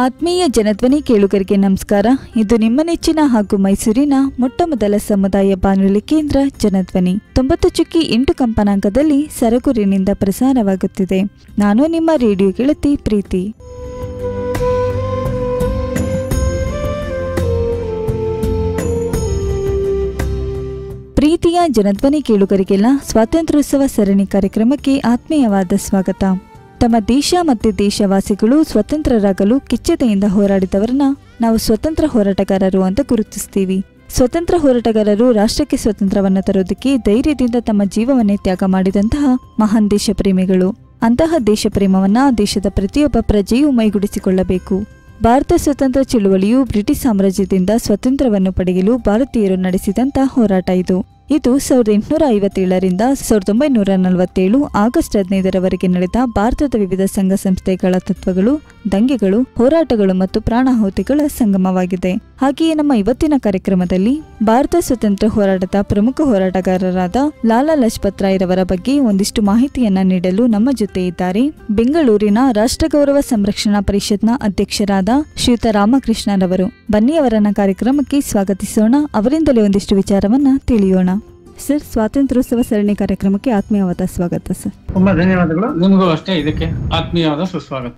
ಆತ್ಮೀಯ ಜನಧ್ವನಿ ಕೇಳುಗರಿಗೆ ನಮಸ್ಕಾರ. ಇದು ನಿಮ್ಮ ನೆಚ್ಚಿನ ಹಾಗೂ ಮೈಸೂರಿನ ಮೊಟ್ಟಮೊದಲ ಸಮುದಾಯ ಬಾನುಲಿ ಕೇಂದ್ರ ಜನಧ್ವನಿ 90.8 ಕಂಪನಾಂಕದಲ್ಲಿ ಸರಗೂರಿನಿಂದ ಪ್ರಸಾರವಾಗುತ್ತಿದೆ. ನಾನು ನಿಮ್ಮ ರೇಡಿಯೋ ಗೆಳತಿ ಪ್ರೀತಿ. ಪ್ರೀತಿಯ ಜನಧ್ವನಿ ಕೇಳುಗರಿಗೆಲ್ಲ ಸ್ವಾತಂತ್ರ್ಯೋತ್ಸವ ಸರಣಿ ಕಾರ್ಯಕ್ರಮಕ್ಕೆ ಆತ್ಮೀಯವಾದ ಸ್ವಾಗತ. ತಮ್ಮ ದೇಶ ಮತ್ತು ದೇಶವಾಸಿಗಳು ಸ್ವತಂತ್ರರಾಗಲು ಕಿಚ್ಚತೆಯಿಂದ ಹೋರಾಡಿದವರನ್ನ ನಾವು ಸ್ವತಂತ್ರ ಹೋರಾಟಗಾರರು ಅಂತ ಗುರುತಿಸ್ತೀವಿ. ಸ್ವತಂತ್ರ ಹೋರಾಟಗಾರರು ರಾಷ್ಟ್ರಕ್ಕೆ ಸ್ವತಂತ್ರವನ್ನು ತರೋದಕ್ಕೆ ಧೈರ್ಯದಿಂದ ತಮ್ಮ ಜೀವವನ್ನೇ ತ್ಯಾಗ ಮಾಡಿದಂತಹ ಮಹಾನ್ ದೇಶ ಪ್ರೇಮಿಗಳು. ಅಂತಹ ದೇಶ ಪ್ರೇಮವನ್ನ ದೇಶದ ಪ್ರತಿಯೊಬ್ಬ ಪ್ರಜೆಯೂ ಮೈಗೂಡಿಸಿಕೊಳ್ಳಬೇಕು. ಭಾರತ ಸ್ವತಂತ್ರ ಚಳುವಳಿಯು ಬ್ರಿಟಿಷ್ ಸಾಮ್ರಾಜ್ಯದಿಂದ ಸ್ವತಂತ್ರವನ್ನು ಪಡೆಯಲು ಭಾರತೀಯರು ನಡೆಸಿದಂಥ ಹೋರಾಟ ಇದು. ಇದು 1857ರಿಂದ 1947 ಆಗಸ್ಟ್ 15ರವರೆಗೆ ನಡೆದ ಭಾರತದ ವಿವಿಧ ಸಂಘ ಸಂಸ್ಥೆಗಳ ತತ್ವಗಳು, ದಂಗೆಗಳು, ಹೋರಾಟಗಳು ಮತ್ತು ಪ್ರಾಣಾಹುತಿಗಳ ಸಂಗಮವಾಗಿದೆ. ಹಾಗೆಯೇ ನಮ್ಮ ಇವತ್ತಿನ ಕಾರ್ಯಕ್ರಮದಲ್ಲಿ ಭಾರತ ಸ್ವತಂತ್ರ ಹೋರಾಟದ ಪ್ರಮುಖ ಹೋರಾಟಗಾರರಾದ ಲಾಲಾ ಲಜಪತ್ ರಾಯರವರ ಬಗ್ಗೆ ಒಂದಿಷ್ಟು ಮಾಹಿತಿಯನ್ನ ನೀಡಲು ನಮ್ಮ ಜೊತೆ ಇದ್ದಾರೆ ಬೆಂಗಳೂರಿನ ರಾಷ್ಟ್ರ ಗೌರವ ಸಂರಕ್ಷಣಾ ಪರಿಷತ್ನ ಅಧ್ಯಕ್ಷರಾದ ಶ್ರೀಯುತ ರಾಮಕೃಷ್ಣರವರು. ಬನ್ನಿ ಅವರನ್ನ ಕಾರ್ಯಕ್ರಮಕ್ಕೆ ಸ್ವಾಗತಿಸೋಣ. ಅವರಿಂದಲೇ ಒಂದಿಷ್ಟು ವಿಚಾರವನ್ನ ತಿಳಿಯೋಣ. ಸರ್, ಸ್ವಾತಂತ್ರ್ಯೋತ್ಸವ ಸರಣಿ ಕಾರ್ಯಕ್ರಮಕ್ಕೆ ಆತ್ಮೀಯವಾದ ಸ್ವಾಗತ. ಸರ್, ತುಂಬಾ ಧನ್ಯವಾದಗಳು. ನಿಮಗೂ ಅಷ್ಟೇ ಇದಕ್ಕೆ ಆತ್ಮೀಯವಾದ ಸುಸ್ವಾಗತ.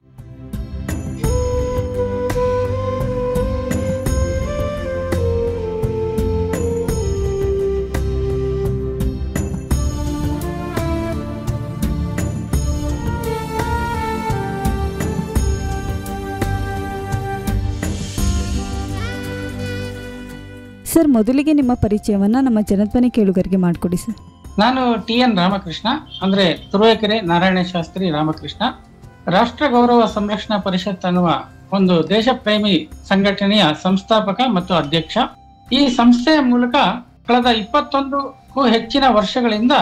ಸರ್, ಮೊದಲಿಗೆ ನಿಮ್ಮ ಪರಿಚಯವನ್ನ ನಮ್ಮ ಜನಧ್ವನಿ ಕೇಳುಗರಿಗೆ ಮಾಡಿಕೊಡಿ. ಸರ್, ನಾನು TN ರಾಮಕೃಷ್ಣ, ಅಂದ್ರೆ ತುರುವೇಕೆರೆ ನಾರಾಯಣ ಶಾಸ್ತ್ರಿ ರಾಮಕೃಷ್ಣ, ರಾಷ್ಟ್ರ ಗೌರವ ಸಂರಕ್ಷಣಾ ಪರಿಷತ್ ಅನ್ನುವ ಒಂದು ದೇಶ ಪ್ರೇಮಿ ಸಂಘಟನೆಯ ಸಂಸ್ಥಾಪಕ ಮತ್ತು ಅಧ್ಯಕ್ಷ. ಈ ಸಂಸ್ಥೆಯ ಮೂಲಕ ಕಳೆದ 21ಕ್ಕೂ ಹೆಚ್ಚಿನ ವರ್ಷಗಳಿಂದ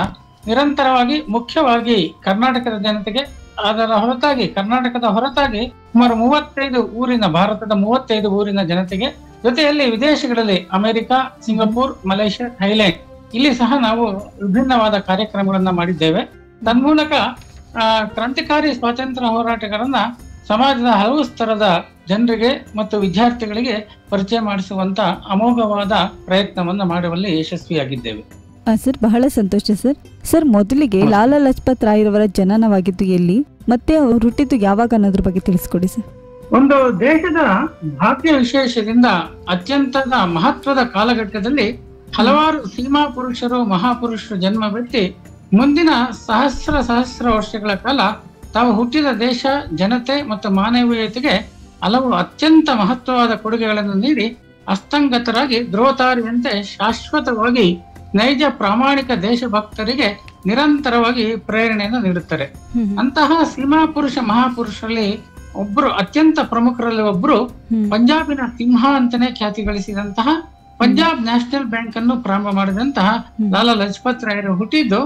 ನಿರಂತರವಾಗಿ ಮುಖ್ಯವಾಗಿ ಕರ್ನಾಟಕದ ಜನತೆಗೆ, ಅದರ ಹೊರತಾಗಿ ಕರ್ನಾಟಕದ ಹೊರತಾಗಿ ಸುಮಾರು 35 ಊರಿನ ಭಾರತದ 35 ಊರಿನ ಜನತೆಗೆ, ಜೊತೆಯಲ್ಲಿ ವಿದೇಶಗಳಲ್ಲಿ ಅಮೆರಿಕ, ಸಿಂಗಪೂರ್, ಮಲೇಷ್ಯಾ, ಥೈಲ್ಯಾಂಡ್ ಇಲ್ಲಿ ಸಹ ನಾವು ವಿಭಿನ್ನವಾದ ಕಾರ್ಯಕ್ರಮಗಳನ್ನ ಮಾಡಿದ್ದೇವೆ. ತನ್ಮೂಲಕ ಕ್ರಾಂತಿಕಾರಿ ಸ್ವಾತಂತ್ರ್ಯ ಹೋರಾಟಗಾರನ್ನ ಸಮಾಜದ ಹಲವು ಸ್ತರದ ಜನರಿಗೆ ಮತ್ತು ವಿದ್ಯಾರ್ಥಿಗಳಿಗೆ ಪರಿಚಯ ಮಾಡಿಸುವಂತ ಅಮೋಘವಾದ ಪ್ರಯತ್ನವನ್ನ ಮಾಡುವಲ್ಲಿ ಯಶಸ್ವಿಯಾಗಿದ್ದೇವೆ. ಸರ್, ಬಹಳ ಸಂತೋಷ. ಸರ್, ಮೊದಲಿಗೆ ಲಾಲಾ ಲಜಪತ್ ರಾಯರವರ ಜನನವಾಗಿದ್ದು ಎಲ್ಲಿ ಮತ್ತೆ ಅವರು ಹುಟ್ಟಿದ್ದು ಯಾವಾಗ ಅನ್ನೋದ್ರ ಬಗ್ಗೆ ತಿಳಿಸ್ಕೊಡಿ. ಸರ್, ಒಂದು ದೇಶದ ಭಾಗ್ಯ ವಿಶೇಷದಿಂದ ಅತ್ಯಂತ ಮಹತ್ವದ ಕಾಲಘಟ್ಟದಲ್ಲಿ ಹಲವಾರು ಸೀಮಾ ಪುರುಷರು, ಮಹಾಪುರುಷರು ಜನ್ಮ ಬೆತ್ತಿ ಮುಂದಿನ ಸಹಸ್ರ ವರ್ಷಗಳ ಕಾಲ ತಾವು ಹುಟ್ಟಿದ ದೇಶ, ಜನತೆ ಮತ್ತು ಮಾನವೀಯತೆಗೆ ಹಲವು ಅತ್ಯಂತ ಮಹತ್ವವಾದ ಕೊಡುಗೆಗಳನ್ನು ನೀಡಿ ಅಸ್ತಂಗತರಾಗಿ ಧ್ರುವತಾರಿಯಂತೆ ಶಾಶ್ವತವಾಗಿ ನೈಜ ಪ್ರಾಮಾಣಿಕ ದೇಶಭಕ್ತರಿಗೆ ನಿರಂತರವಾಗಿ ಪ್ರೇರಣೆಯನ್ನು ನೀಡುತ್ತಾರೆ. ಅಂತಹ ಸೀಮಾ ಪುರುಷ ಮಹಾಪುರುಷರಲ್ಲಿ ಒಬ್ರು, ಅತ್ಯಂತ ಪ್ರಮುಖರಲ್ಲಿ ಒಬ್ರು, ಪಂಜಾಬಿನ ಸಿಂಹ ಅಂತಾನೆ ಖ್ಯಾತಿ ಗಳಿಸಿದಂತಹ ಪಂಜಾಬ್ ನ್ಯಾಷನಲ್ ಬ್ಯಾಂಕ್ ಅನ್ನು ಪ್ರಾರಂಭ ಮಾಡಿದಂತಹ ಲಾಲಾ ಲಜಪತ್ ರಾಯರು ಹುಟ್ಟಿದ್ದು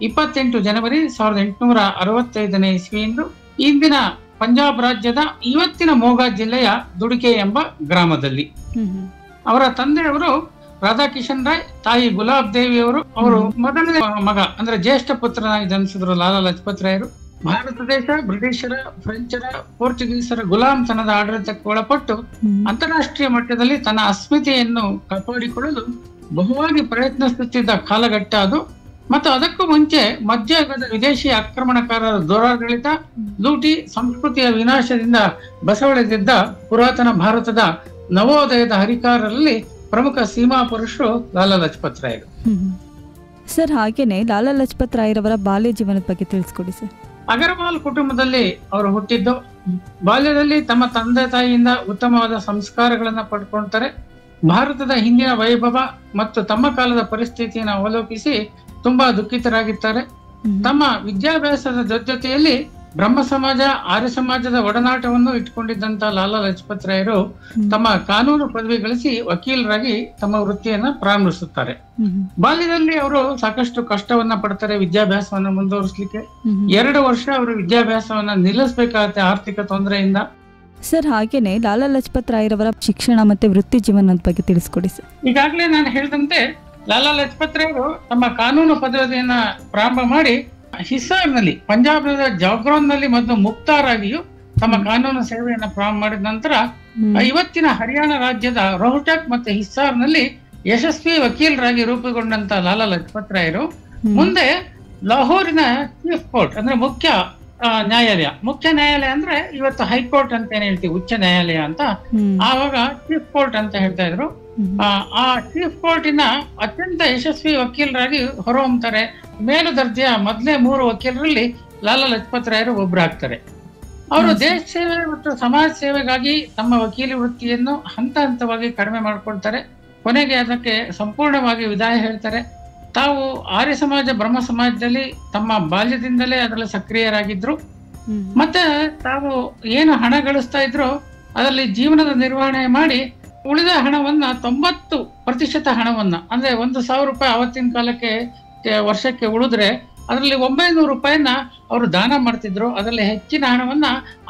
28 ಜನವರಿ 1865ನೇ ಇಸ್ವಿಯಿಂದ ಇಂದಿನ ಪಂಜಾಬ್ ರಾಜ್ಯದ ಇವತ್ತಿನ ಮೋಗಾ ಜಿಲ್ಲೆಯ ದುಡಿಕೆ ಎಂಬ ಗ್ರಾಮದಲ್ಲಿ. ಅವರ ತಂದೆಯವರು ರಾಧಾಕಿಶನ್ ರಾಯ್, ತಾಯಿ ಗುಲಾಬ್ ದೇವಿಯವರು. ಅವರು ಮೊದಲನೇ ಮಗ, ಅಂದ್ರೆ ಜ್ಯೇಷ್ಠ ಪುತ್ರನಾಗಿ ಜನಿಸಿದ್ರು ಲಾಲಾ ಲಜಪತ್ ರಾಯರು. ಭಾರತ ದೇಶ ಬ್ರಿಟಿಷರ, ಫ್ರೆಂಚರ, ಪೋರ್ಚುಗೀಸರ ಗುಲಾಮ್ತನದ ಆಡಳಿತಕ್ಕೆ ಒಳಪಟ್ಟು ಅಂತಾರಾಷ್ಟ್ರೀಯ ಮಟ್ಟದಲ್ಲಿ ತನ್ನ ಅಸ್ಮಿತೆಯನ್ನು ಕಾಪಾಡಿಕೊಳ್ಳಲು ಬಹುವಾಗಿ ಪ್ರಯತ್ನಿಸುತ್ತಿದ್ದ ಕಾಲಘಟ್ಟ ಅದು. ಮತ್ತು ಅದಕ್ಕೂ ಮುಂಚೆ ಮಧ್ಯಯುಗದ ವಿದೇಶಿ ಆಕ್ರಮಣಕಾರರ ದುರಾಡಳಿತ, ಲೂಟಿ, ಸಂಸ್ಕೃತಿಯ ವಿನಾಶದಿಂದ ಬಸವಳಿದಿದ್ದ ಪುರಾತನ ಭಾರತದ ನವೋದಯದ ಹರಿಕಾರರಲ್ಲಿ ಪ್ರಮುಖ ಸೀಮಾ ಪುರುಷರು ಲಾಲಾ ಲಜಪತ್ ರಾಯರು. ಸರ್, ಹಾಗೇನೆ ಲಾಲಾ ಲಜಪತ್ ರಾಯರವರ ಬಾಲ್ಯ ಜೀವನದ ಬಗ್ಗೆ ತಿಳಿಸ್ಕೊಡಿ. ಸರ್, ಅಗರ್ವಾಲ್ ಕುಟುಂಬದಲ್ಲಿ ಅವರು ಹುಟ್ಟಿದ್ದು. ಬಾಲ್ಯದಲ್ಲಿ ತಮ್ಮ ತಂದೆ ತಾಯಿಯಿಂದ ಉತ್ತಮವಾದ ಸಂಸ್ಕಾರಗಳನ್ನ ಪಡ್ಕೊಳ್ತಾರೆ. ಭಾರತದ ಹಿಂದಿನ ವೈಭವ ಮತ್ತು ತಮ್ಮ ಕಾಲದ ಪರಿಸ್ಥಿತಿಯನ್ನು ಅವಲೋಕಿಸಿ ತುಂಬಾ ದುಃಖಿತರಾಗಿದ್ದಾರೆ. ತಮ್ಮ ವಿದ್ಯಾಭ್ಯಾಸದ ಜೊತೆಯಲ್ಲಿ ಬ್ರಹ್ಮ ಸಮಾಜ, ಆರ್ಯ ಸಮಾಜದ ಒಡನಾಟವನ್ನು ಇಟ್ಕೊಂಡಿದ್ದಂತ ಲಾಲಾ ಲಜಪತ್ ರಾಯರು ತಮ್ಮ ಕಾನೂನು ಪದವಿ ಗಳಿಸಿ ವಕೀಲರಾಗಿ ತಮ್ಮ ವೃತ್ತಿಯನ್ನ ಪ್ರಾರಂಭಿಸುತ್ತಾರೆ. ಬಾಲ್ಯದಲ್ಲಿ ಅವರು ಸಾಕಷ್ಟು ಕಷ್ಟವನ್ನ ಪಡ್ತಾರೆ ವಿದ್ಯಾಭ್ಯಾಸವನ್ನ ಮುಂದುವರಿಸಲಿಕ್ಕೆ. 2 ವರ್ಷ ಅವರು ವಿದ್ಯಾಭ್ಯಾಸವನ್ನ ನಿಲ್ಲಿಸಬೇಕಾಗತ್ತೆ ಆರ್ಥಿಕ ತೊಂದರೆಯಿಂದ. ಸರ್, ಹಾಗೇನೆ ಲಾಲಾ ಲಜಪತ್ ರಾಯರವರ ಶಿಕ್ಷಣ ಮತ್ತೆ ವೃತ್ತಿ ಜೀವನದ ಬಗ್ಗೆ ತಿಳಿಸ್ಕೊಡಿ. ಸರ್, ಈಗಾಗಲೇ ನಾನು ಹೇಳಿದಂತೆ ಲಾಲಾ ಲಜಪತ್ ರಾಯರು ತಮ್ಮ ಕಾನೂನು ಪದವಿಯನ್ನ ಪ್ರಾರಂಭ ಮಾಡಿ ಹಿಸಾರ್ನಲ್ಲಿ, ಪಂಜಾಬ್ನ ಜಾಗ್ರೋನ್ನಲ್ಲಿ ಮೊದಲು ಮುಕ್ತಾರಾಗಿಯೂ ತಮ್ಮ ಕಾನೂನು ಸೇವೆಯನ್ನ ಪ್ರಾರಂಭ ಮಾಡಿದ ನಂತರ ಇವತ್ತಿನ ಹರಿಯಾಣ ರಾಜ್ಯದ ರೋಹ್ಟಕ್ ಮತ್ತೆ ಹಿಸ್ಸಾರ್ನಲ್ಲಿ ಯಶಸ್ವಿ ವಕೀಲರಾಗಿ ರೂಪುಗೊಂಡಂತ ಲಾಲಾ ಲಜಪತ್ ರಾಯರು ಮುಂದೆ ಲಾಹೋರಿನ ಚೀಫ್ ಕೋರ್ಟ್ ಅಂದ್ರೆ ಮುಖ್ಯ ನ್ಯಾಯಾಲಯ ಅಂದ್ರೆ ಇವತ್ತು ಹೈಕೋರ್ಟ್ ಅಂತ ಏನ್ ಹೇಳ್ತೀವಿ, ಉಚ್ಚ ನ್ಯಾಯಾಲಯ ಅಂತ, ಆವಾಗ ಚೀಫ್ ಕೋರ್ಟ್ ಅಂತ ಹೇಳ್ತಾ ಇದ್ರು. ಆ ಚೀಫ್ ಕೋರ್ಟಿನ ಅತ್ಯಂತ ಯಶಸ್ವಿ ವಕೀಲರಾಗಿ ಹೊರಹೊಮ್ಮತಾರೆ. ಮೇಲು ದರ್ಜೆಯ ಮೊದಲೇ 3 ವಕೀಲರಲ್ಲಿ ಲಾಲಾ ಲಜಪತ್ ರಾಯರು ಒಬ್ಬರಾಗ್ತಾರೆ. ಅವರು ದೇಶ ಸೇವೆ ಮತ್ತು ಸಮಾಜ ಸೇವೆಗಾಗಿ ತಮ್ಮ ವಕೀಲಿ ವೃತ್ತಿಯನ್ನು ಹಂತ ಹಂತವಾಗಿ ಕಡಿಮೆ ಮಾಡ್ಕೊಳ್ತಾರೆ. ಕೊನೆಗೆ ಅದಕ್ಕೆ ಸಂಪೂರ್ಣವಾಗಿ ವಿದಾಯ ಹೇಳ್ತಾರೆ. ತಾವು ಆರ್ಯ ಸಮಾಜ ಬ್ರಹ್ಮ ಸಮಾಜದಲ್ಲಿ ತಮ್ಮ ಬಾಲ್ಯದಿಂದಲೇ ಅದರಲ್ಲಿ ಸಕ್ರಿಯರಾಗಿದ್ರು. ಮತ್ತೆ ತಾವು ಏನು ಹಣ ಗಳಿಸ್ತಾ ಇದ್ರು ಅದರಲ್ಲಿ ಜೀವನದ ನಿರ್ವಹಣೆ ಮಾಡಿ ಉಳಿದ ಹಣವನ್ನ 90% ಹಣವನ್ನ ಅಂದ್ರೆ 1,000 ರೂಪಾಯಿ ಅವತ್ತಿನ ಕಾಲಕ್ಕೆ ವರ್ಷಕ್ಕೆ ಉಳಿದ್ರೆ ಅದರಲ್ಲಿ 900 ರೂಪಾಯಿನ ಅವರು ದಾನ ಮಾಡ್ತಿದ್ರು. ಅದರಲ್ಲಿ ಹೆಚ್ಚಿನ ಹಣವನ್ನ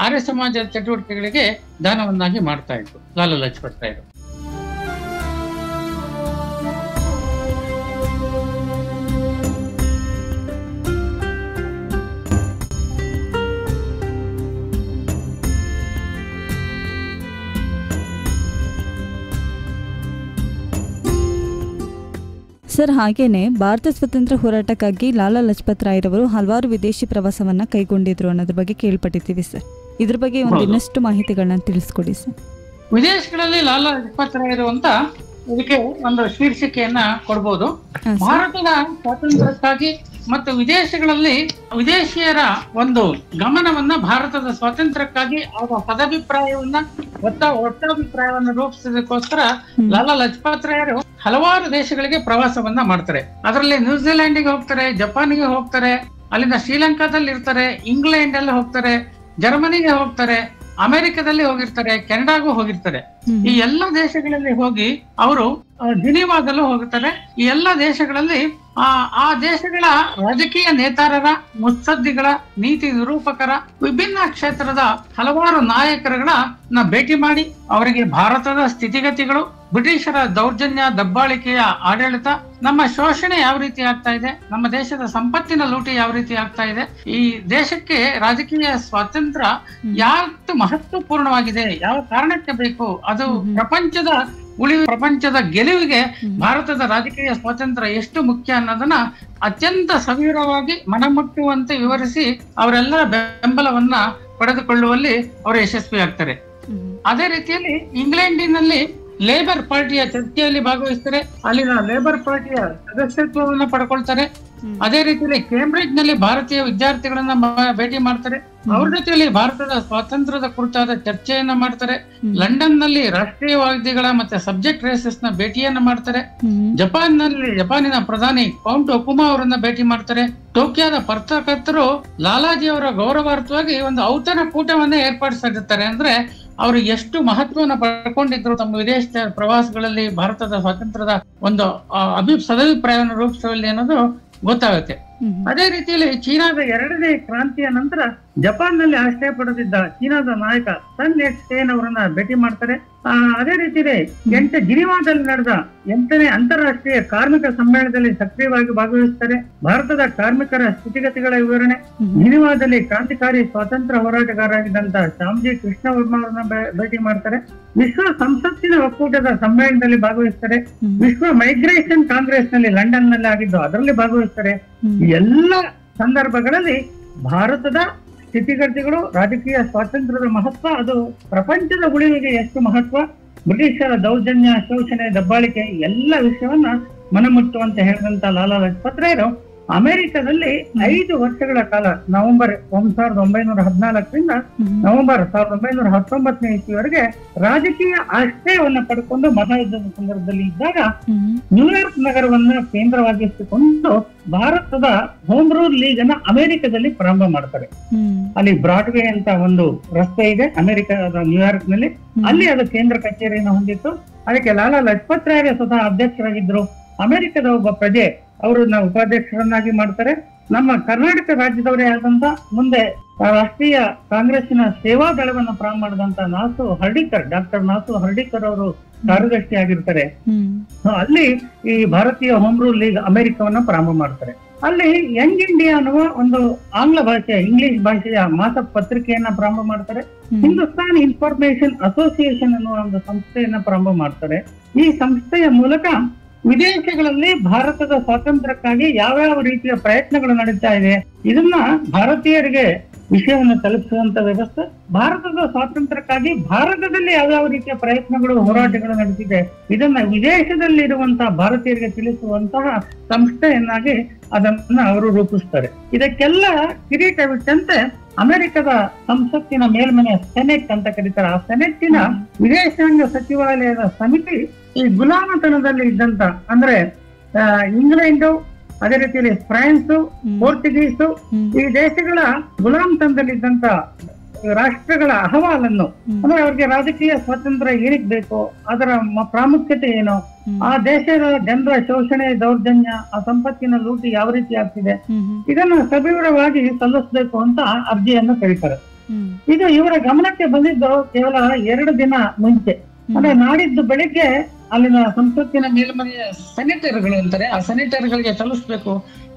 ಆರ್ಯ ಸಮಾಜ ಚಟುವಟಿಕೆಗಳಿಗೆ ದಾನವನ್ನಾಗಿ ಮಾಡ್ತಾ ಇದ್ರು ಲಾಲಾ ಲಜಪತ್ ರಾಯರು. ಸರ್, ಹಾಗೇನೆ ಭಾರತ ಸ್ವಾತಂತ್ರ್ಯ ಹೋರಾಟಕ್ಕಾಗಿ ಲಾಲಾ ಲಜಪತ್ ರಾಯರವರು ಹಲವಾರು ವಿದೇಶಿ ಪ್ರವಾಸವನ್ನ ಕೈಗೊಂಡಿದ್ರು ಅನ್ನೋದ್ರ ಬಗ್ಗೆ ಕೇಳ್ಪಟ್ಟಿದ್ದೀವಿ ಸರ್. ಇದ್ರ ಬಗ್ಗೆ ಇನ್ನಷ್ಟು ಮಾಹಿತಿಗಳನ್ನ ತಿಳಿಸ್ಕೊಡಿ ಸರ್. ವಿದೇಶಗಳಲ್ಲಿ ಲಾಲಾ ಲಜಪತ್ ರಾಯರು ಅಂತ ಇದಕ್ಕೆ ಒಂದು ಶೀರ್ಷಿಕೆಯನ್ನ ಕೊಡ್ಬೋದು. ಭಾರತದ ಸ್ವಾತಂತ್ರ್ಯಕ್ಕಾಗಿ ಮತ್ತು ವಿದೇಶಗಳಲ್ಲಿ ವಿದೇಶಿಯರ ಒಂದು ಗಮನವನ್ನ ಭಾರತದ ಸ್ವಾತಂತ್ರ್ಯಕ್ಕಾಗಿ ಅವರ ಸದಭಿಪ್ರಾಯವನ್ನ ಒಟ್ಟಾಭಿಪ್ರಾಯವನ್ನ ರೂಪಿಸೋದಕ್ಕೋಸ್ಕರ ಲಾಲಾ ಲಜಪತ್ ರಾಯರು ಹಲವಾರು ದೇಶಗಳಿಗೆ ಪ್ರವಾಸವನ್ನ ಮಾಡ್ತಾರೆ. ಅದರಲ್ಲಿ ನ್ಯೂಜಿಲೆಂಡಿಗೆ ಹೋಗ್ತಾರೆ, ಜಪಾನಿಗೆ ಹೋಗ್ತಾರೆ, ಅಲ್ಲಿಂದ ಶ್ರೀಲಂಕಾದಲ್ಲಿ ಇರ್ತಾರೆ, ಇಂಗ್ಲೆಂಡ್ ಅಲ್ಲಿ ಹೋಗ್ತಾರೆ, ಜರ್ಮನಿಗೆ ಹೋಗ್ತಾರೆ, ಅಮೆರಿಕದಲ್ಲಿ ಹೋಗಿರ್ತಾರೆ, ಕೆನಡಾಗೂ ಹೋಗಿರ್ತಾರೆ. ಈ ಎಲ್ಲ ದೇಶಗಳಲ್ಲಿ ಹೋಗಿ ಅವರು ಜಿನಿವಾದಲ್ಲೂ ಹೋಗುತ್ತಾರೆ. ಈ ಎಲ್ಲ ದೇಶಗಳಲ್ಲಿ ಆ ದೇಶಗಳ ರಾಜಕೀಯ ನೇತಾರರ, ಮುತ್ಸದ್ದಿಗಳ, ನೀತಿ ನಿರೂಪಕರ, ವಿಭಿನ್ನ ಕ್ಷೇತ್ರದ ಹಲವಾರು ನಾಯಕರುಗಳನ್ನ ಭೇಟಿ ಮಾಡಿ ಅವರಿಗೆ ಭಾರತದ ಸ್ಥಿತಿಗತಿಗಳು, ಬ್ರಿಟಿಷರ ದೌರ್ಜನ್ಯ ದಬ್ಬಾಳಿಕೆಯ ಆಡಳಿತ, ನಮ್ಮ ಶೋಷಣೆ ಯಾವ ರೀತಿ ಆಗ್ತಾ ಇದೆ, ನಮ್ಮ ದೇಶದ ಸಂಪತ್ತಿನ ಲೂಟಿ ಯಾವ ರೀತಿ ಆಗ್ತಾ ಇದೆ, ಈ ದೇಶಕ್ಕೆ ರಾಜಕೀಯ ಸ್ವಾತಂತ್ರ್ಯ ಯಾವತ್ತು ಮಹತ್ವಪೂರ್ಣವಾಗಿದೆ, ಯಾವ ಕಾರಣಕ್ಕೆ ಬೇಕು, ಅದು ಪ್ರಪಂಚದ ಗೆಲುವಿಗೆ ಭಾರತದ ರಾಜಕೀಯ ಸ್ವಾತಂತ್ರ್ಯ ಎಷ್ಟು ಮುಖ್ಯ ಅನ್ನೋದನ್ನ ಅತ್ಯಂತ ಸವಿವರವಾಗಿ ಮನಮುಟ್ಟುವಂತೆ ವಿವರಿಸಿ ಅವರೆಲ್ಲರ ಬೆಂಬಲವನ್ನ ಪಡೆದುಕೊಳ್ಳುವಲ್ಲಿ ಅವರು ಯಶಸ್ವಿ ಆಗ್ತಾರೆ. ಅದೇ ರೀತಿಯಲ್ಲಿ ಇಂಗ್ಲೆಂಡಿನಲ್ಲಿ ಲೇಬರ್ ಪಾರ್ಟಿಯ ಚರ್ಚೆಯಲ್ಲಿ ಭಾಗವಹಿಸ್ತಾರೆ, ಅಲ್ಲಿನ ಲೇಬರ್ ಪಾರ್ಟಿಯ ಸದಸ್ಯತ್ವವನ್ನ ಪಡ್ಕೊಳ್ತಾರೆ. ಅದೇ ರೀತಿಯಲ್ಲಿ ಕೇಂಬ್ರಿಡ್ಜ್ ನಲ್ಲಿ ಭಾರತೀಯ ವಿದ್ಯಾರ್ಥಿಗಳನ್ನ ಭೇಟಿ ಮಾಡ್ತಾರೆ, ಅವ್ರ ಜೊತೆಯಲ್ಲಿ ಭಾರತದ ಸ್ವಾತಂತ್ರ್ಯದ ಕುರಿತಾದ ಚರ್ಚೆಯನ್ನ ಮಾಡ್ತಾರೆ. ಲಂಡನ್ ನಲ್ಲಿ ರಾಷ್ಟ್ರೀಯವಾದಿಗಳ ಮತ್ತೆ ಸಬ್ಜೆಕ್ಟ್ ರೇಸಸ್ ನ ಭೇಟಿಯನ್ನ ಮಾಡ್ತಾರೆ. ಜಪಾನಿನ ಪ್ರಧಾನಿ ಕೌಂಟ್ ಒಕುಮಾ ಅವರನ್ನ ಭೇಟಿ ಮಾಡ್ತಾರೆ. ಟೋಕಿಯೋದ ಪತ್ರಕರ್ತರು ಲಾಲಾಜಿ ಅವರ ಗೌರವಾರ್ಥವಾಗಿ ಒಂದು ಔತಣ ಕೂಟವನ್ನೇ ಏರ್ಪಡಿಸಿರ್ತಾರೆ. ಅಂದ್ರೆ ಅವರು ಎಷ್ಟು ಮಹತ್ವವನ್ನು ಪಡ್ಕೊಂಡಿದ್ರು ತಮ್ಮ ವಿದೇಶ ಪ್ರವಾಸಗಳಲ್ಲಿ ಭಾರತದ ಸ್ವಾತಂತ್ರ್ಯದ ಒಂದು ಸದಭಿಪ್ರಾಯವನ್ನು ರೂಪಿಸುವಲ್ಲಿ ಅನ್ನೋದು ಗೊತ್ತಾಗುತ್ತೆ. ಅದೇ ರೀತಿಯಲ್ಲಿ ಚೀನಾದ 2ನೇ ಕ್ರಾಂತಿಯ ನಂತರ ಜಪಾನ್ ನಲ್ಲಿ ಆಶ್ರಯ ಪಡೆದಿದ್ದ ಚೀನಾದ ನಾಯಕ ಸನ್ ಯಟ್-ಸೆನ್ ಅವರನ್ನ ಭೇಟಿ ಮಾಡ್ತಾರೆ. ಅದೇ ರೀತಿಯಲ್ಲಿ ಜಿನಿವಾದಲ್ಲಿ ನಡೆದ 8ನೇ ಅಂತಾರಾಷ್ಟ್ರೀಯ ಕಾರ್ಮಿಕ ಸಮ್ಮೇಳನದಲ್ಲಿ ಸಕ್ರಿಯವಾಗಿ ಭಾಗವಹಿಸ್ತಾರೆ. ಭಾರತದ ಕಾರ್ಮಿಕರ ಸ್ಥಿತಿಗತಿಗಳ ವಿವರಣೆ, ಜಿನಿವಾದಲ್ಲಿ ಕ್ರಾಂತಿಕಾರಿ ಸ್ವಾತಂತ್ರ್ಯ ಹೋರಾಟಗಾರರಾಗಿದ್ದಂತಹ ಶ್ಯಾಮ್ಜಿ ಕೃಷ್ಣ ವರ್ಮ ಅವರನ್ನ ಭೇಟಿ ಮಾಡ್ತಾರೆ. ವಿಶ್ವ ಸಂಸತ್ತಿನ ಒಕ್ಕೂಟದ ಸಮ್ಮೇಳನದಲ್ಲಿ ಭಾಗವಹಿಸ್ತಾರೆ. ವಿಶ್ವ ಮೈಗ್ರೇಷನ್ ಕಾಂಗ್ರೆಸ್ ನಲ್ಲಿ ಲಂಡನ್ ನಲ್ಲಿ ಆಗಿದ್ದು ಅದರಲ್ಲಿ ಭಾಗವಹಿಸ್ತಾರೆ. ಎಲ್ಲ ಸಂದರ್ಭಗಳಲ್ಲಿ ಭಾರತದ ಸ್ಥಿತಿಗತಿಗಳು, ರಾಜಕೀಯ ಸ್ವಾತಂತ್ರ್ಯದ ಮಹತ್ವ, ಅದು ಪ್ರಪಂಚದ ಉಳಿವಿಗೆ ಎಷ್ಟು ಮಹತ್ವ, ಬ್ರಿಟಿಷರ ದೌರ್ಜನ್ಯ, ಶೋಷಣೆ, ದಬ್ಬಾಳಿಕೆ ಎಲ್ಲ ವಿಷಯವನ್ನ ಮನಮುಟ್ಟುವಂತೆ ಹೇಳಿದಂತ ಲಾಲಾ ಲಜಪತ್ ರಾಯರು ಅಮೆರಿಕದಲ್ಲಿ 5 ವರ್ಷಗಳ ಕಾಲ ನವೆಂಬರ್ 1914ರಿಂದ ನವೆಂಬರ್ 1919ನೇ ಇಸ್ವಿವರೆಗೆ ರಾಜಕೀಯ ಆಶ್ರಯವನ್ನ ಪಡ್ಕೊಂಡು ಮಹಾಯುದ್ಧದ ಸಂದರ್ಭದಲ್ಲಿ ಇದ್ದಾಗ ನ್ಯೂಯಾರ್ಕ್ ನಗರವನ್ನ ಕೇಂದ್ರವಾಗಿಸಿಕೊಂಡು ಭಾರತದ ಹೋಮ್ ರೂಲ್ ಲೀಗ್ ಅನ್ನ ಅಮೆರಿಕದಲ್ಲಿ ಪ್ರಾರಂಭ ಮಾಡ್ತಾರೆ. ಅಲ್ಲಿ ಬ್ರಾಡ್ವೇ ಅಂತ ಒಂದು ರಸ್ತೆ ಇದೆ ಅಮೆರಿಕದ ನ್ಯೂಯಾರ್ಕ್ ನಲ್ಲಿ, ಅಲ್ಲಿ ಅದು ಕೇಂದ್ರ ಕಚೇರಿಯನ್ನು ಹೊಂದಿತ್ತು. ಅದಕ್ಕೆ ಲಾಲಾ ಲಜಪತ್ ರಾಯರೇ ಸ್ವತಃ ಅಧ್ಯಕ್ಷರಾಗಿದ್ರು. ಅಮೆರಿಕದ ಒಬ್ಬ ಪ್ರಜೆ ಅವರನ್ನ ಉಪಾಧ್ಯಕ್ಷರನ್ನಾಗಿ ಮಾಡ್ತಾರೆ. ನಮ್ಮ ಕರ್ನಾಟಕ ರಾಜ್ಯದವರೇ ಆದಂತ ಮುಂದೆ ರಾಷ್ಟ್ರೀಯ ಕಾಂಗ್ರೆಸ್ಸಿನ ಸೇವಾ ದಳವನ್ನು ಪ್ರಾರಂಭ ಮಾಡಿದಂತ ಡಾಕ್ಟರ್ ನಾಸು ಹರ್ಡಿಕರ್ ಅವರು ಕಾರ್ಯದರ್ಶಿ ಆಗಿರ್ತಾರೆ. ಅಲ್ಲಿ ಈ ಭಾರತೀಯ ಹೋಮ್ ರೂಲ್ ಲೀಗ್ ಅಮೆರಿಕವನ್ನ ಪ್ರಾರಂಭ ಮಾಡ್ತಾರೆ. ಅಲ್ಲಿ ಯಂಗ್ ಇಂಡಿಯಾ ಅನ್ನುವ ಒಂದು ಇಂಗ್ಲಿಷ್ ಭಾಷೆಯ ಮಾಸ ಪತ್ರಿಕೆಯನ್ನ ಪ್ರಾರಂಭ ಮಾಡ್ತಾರೆ. ಹಿಂದೂಸ್ತಾನ್ ಇನ್ಫಾರ್ಮೇಶನ್ ಅಸೋಸಿಯೇಷನ್ ಅನ್ನುವ ಒಂದು ಸಂಸ್ಥೆಯನ್ನ ಪ್ರಾರಂಭ ಮಾಡ್ತಾರೆ. ಈ ಸಂಸ್ಥೆಯ ಮೂಲಕ ವಿದೇಶಗಳಲ್ಲಿ ಭಾರತದ ಸ್ವಾತಂತ್ರ್ಯಕ್ಕಾಗಿ ಯಾವ್ಯಾವ ರೀತಿಯ ಪ್ರಯತ್ನಗಳು ನಡೀತಾ ಇದೆ, ಇದನ್ನ ಭಾರತೀಯರಿಗೆ ವಿಷಯವನ್ನು ತಲುಪಿಸುವಂತ ವ್ಯವಸ್ಥೆ, ಭಾರತದ ಸ್ವಾತಂತ್ರ್ಯಕ್ಕಾಗಿ ಭಾರತದಲ್ಲಿ ಯಾವ್ಯಾವ ರೀತಿಯ ಪ್ರಯತ್ನಗಳು ಹೋರಾಟಗಳು ನಡೆದಿದೆ ಇದನ್ನ ವಿದೇಶದಲ್ಲಿರುವಂತಹ ಭಾರತೀಯರಿಗೆ ತಿಳಿಸುವಂತಹ ಸಂಸ್ಥೆಯನ್ನಾಗಿ ಅದನ್ನ ಅವರು ರೂಪಿಸ್ತಾರೆ. ಇದಕ್ಕೆಲ್ಲ ಕಿರೀಟವಿಟ್ಟಂತೆ ಅಮೆರಿಕದ ಸಂಸತ್ತಿನ ಮೇಲ್ಮನೆ ಸೆನೆಟ್ ಅಂತ ಕರೀತಾರೆ. ಆ ಸೆನೆಟ್ಟಿನ ವಿದೇಶಾಂಗ ಸಚಿವಾಲಯದ ಸಮಿತಿ ಈ ಗುಲಾಮತನದಲ್ಲಿ ಇದ್ದಂತ ಅಂದ್ರೆ ಇಂಗ್ಲೆಂಡು, ಅದೇ ರೀತಿಯಲ್ಲಿ ಫ್ರಾನ್ಸ್, ಪೋರ್ಚುಗೀಸು, ಈ ದೇಶಗಳ ಗುಲಾಮತನದಲ್ಲಿದ್ದಂತ ರಾಷ್ಟ್ರಗಳ ಅಹವಾಲನ್ನು, ಅಂದ್ರೆ ಅವ್ರಿಗೆ ರಾಜಕೀಯ ಸ್ವಾತಂತ್ರ್ಯ ಏನಕ್ ಬೇಕು, ಅದರ ಪ್ರಾಮುಖ್ಯತೆ ಏನು, ಆ ದೇಶದ ಜನರ ಶೋಷಣೆ, ದೌರ್ಜನ್ಯ, ಆ ಸಂಪತ್ತಿನ ಲೂಟಿ ಯಾವ ರೀತಿ ಆಗ್ತಿದೆ, ಇದನ್ನು ಸವಿವರವಾಗಿ ಸಲ್ಲಿಸಬೇಕು ಅಂತ ಅರ್ಜಿಯನ್ನು ಕರೀತಾರೆ. ಇದು ಇವರ ಗಮನಕ್ಕೆ ಬಂದಿದ್ದು ಕೇವಲ 2 ದಿನ ಮುಂಚೆ, ಅಂದ್ರೆ ನಾಡಿದ್ದು ಬೆಳಿಗ್ಗೆ ಅಲ್ಲಿನ ಸಂಸತ್ತಿನ ಮೇಲ್ಮನೆಯ ಸೆನೆಟರ್ಗಳು ಅಂತಾರೆ, ಆ ಸೆನೆಟರ್ಗಳಿಗೆ ತಲುಪಿಸ್ಬೇಕು.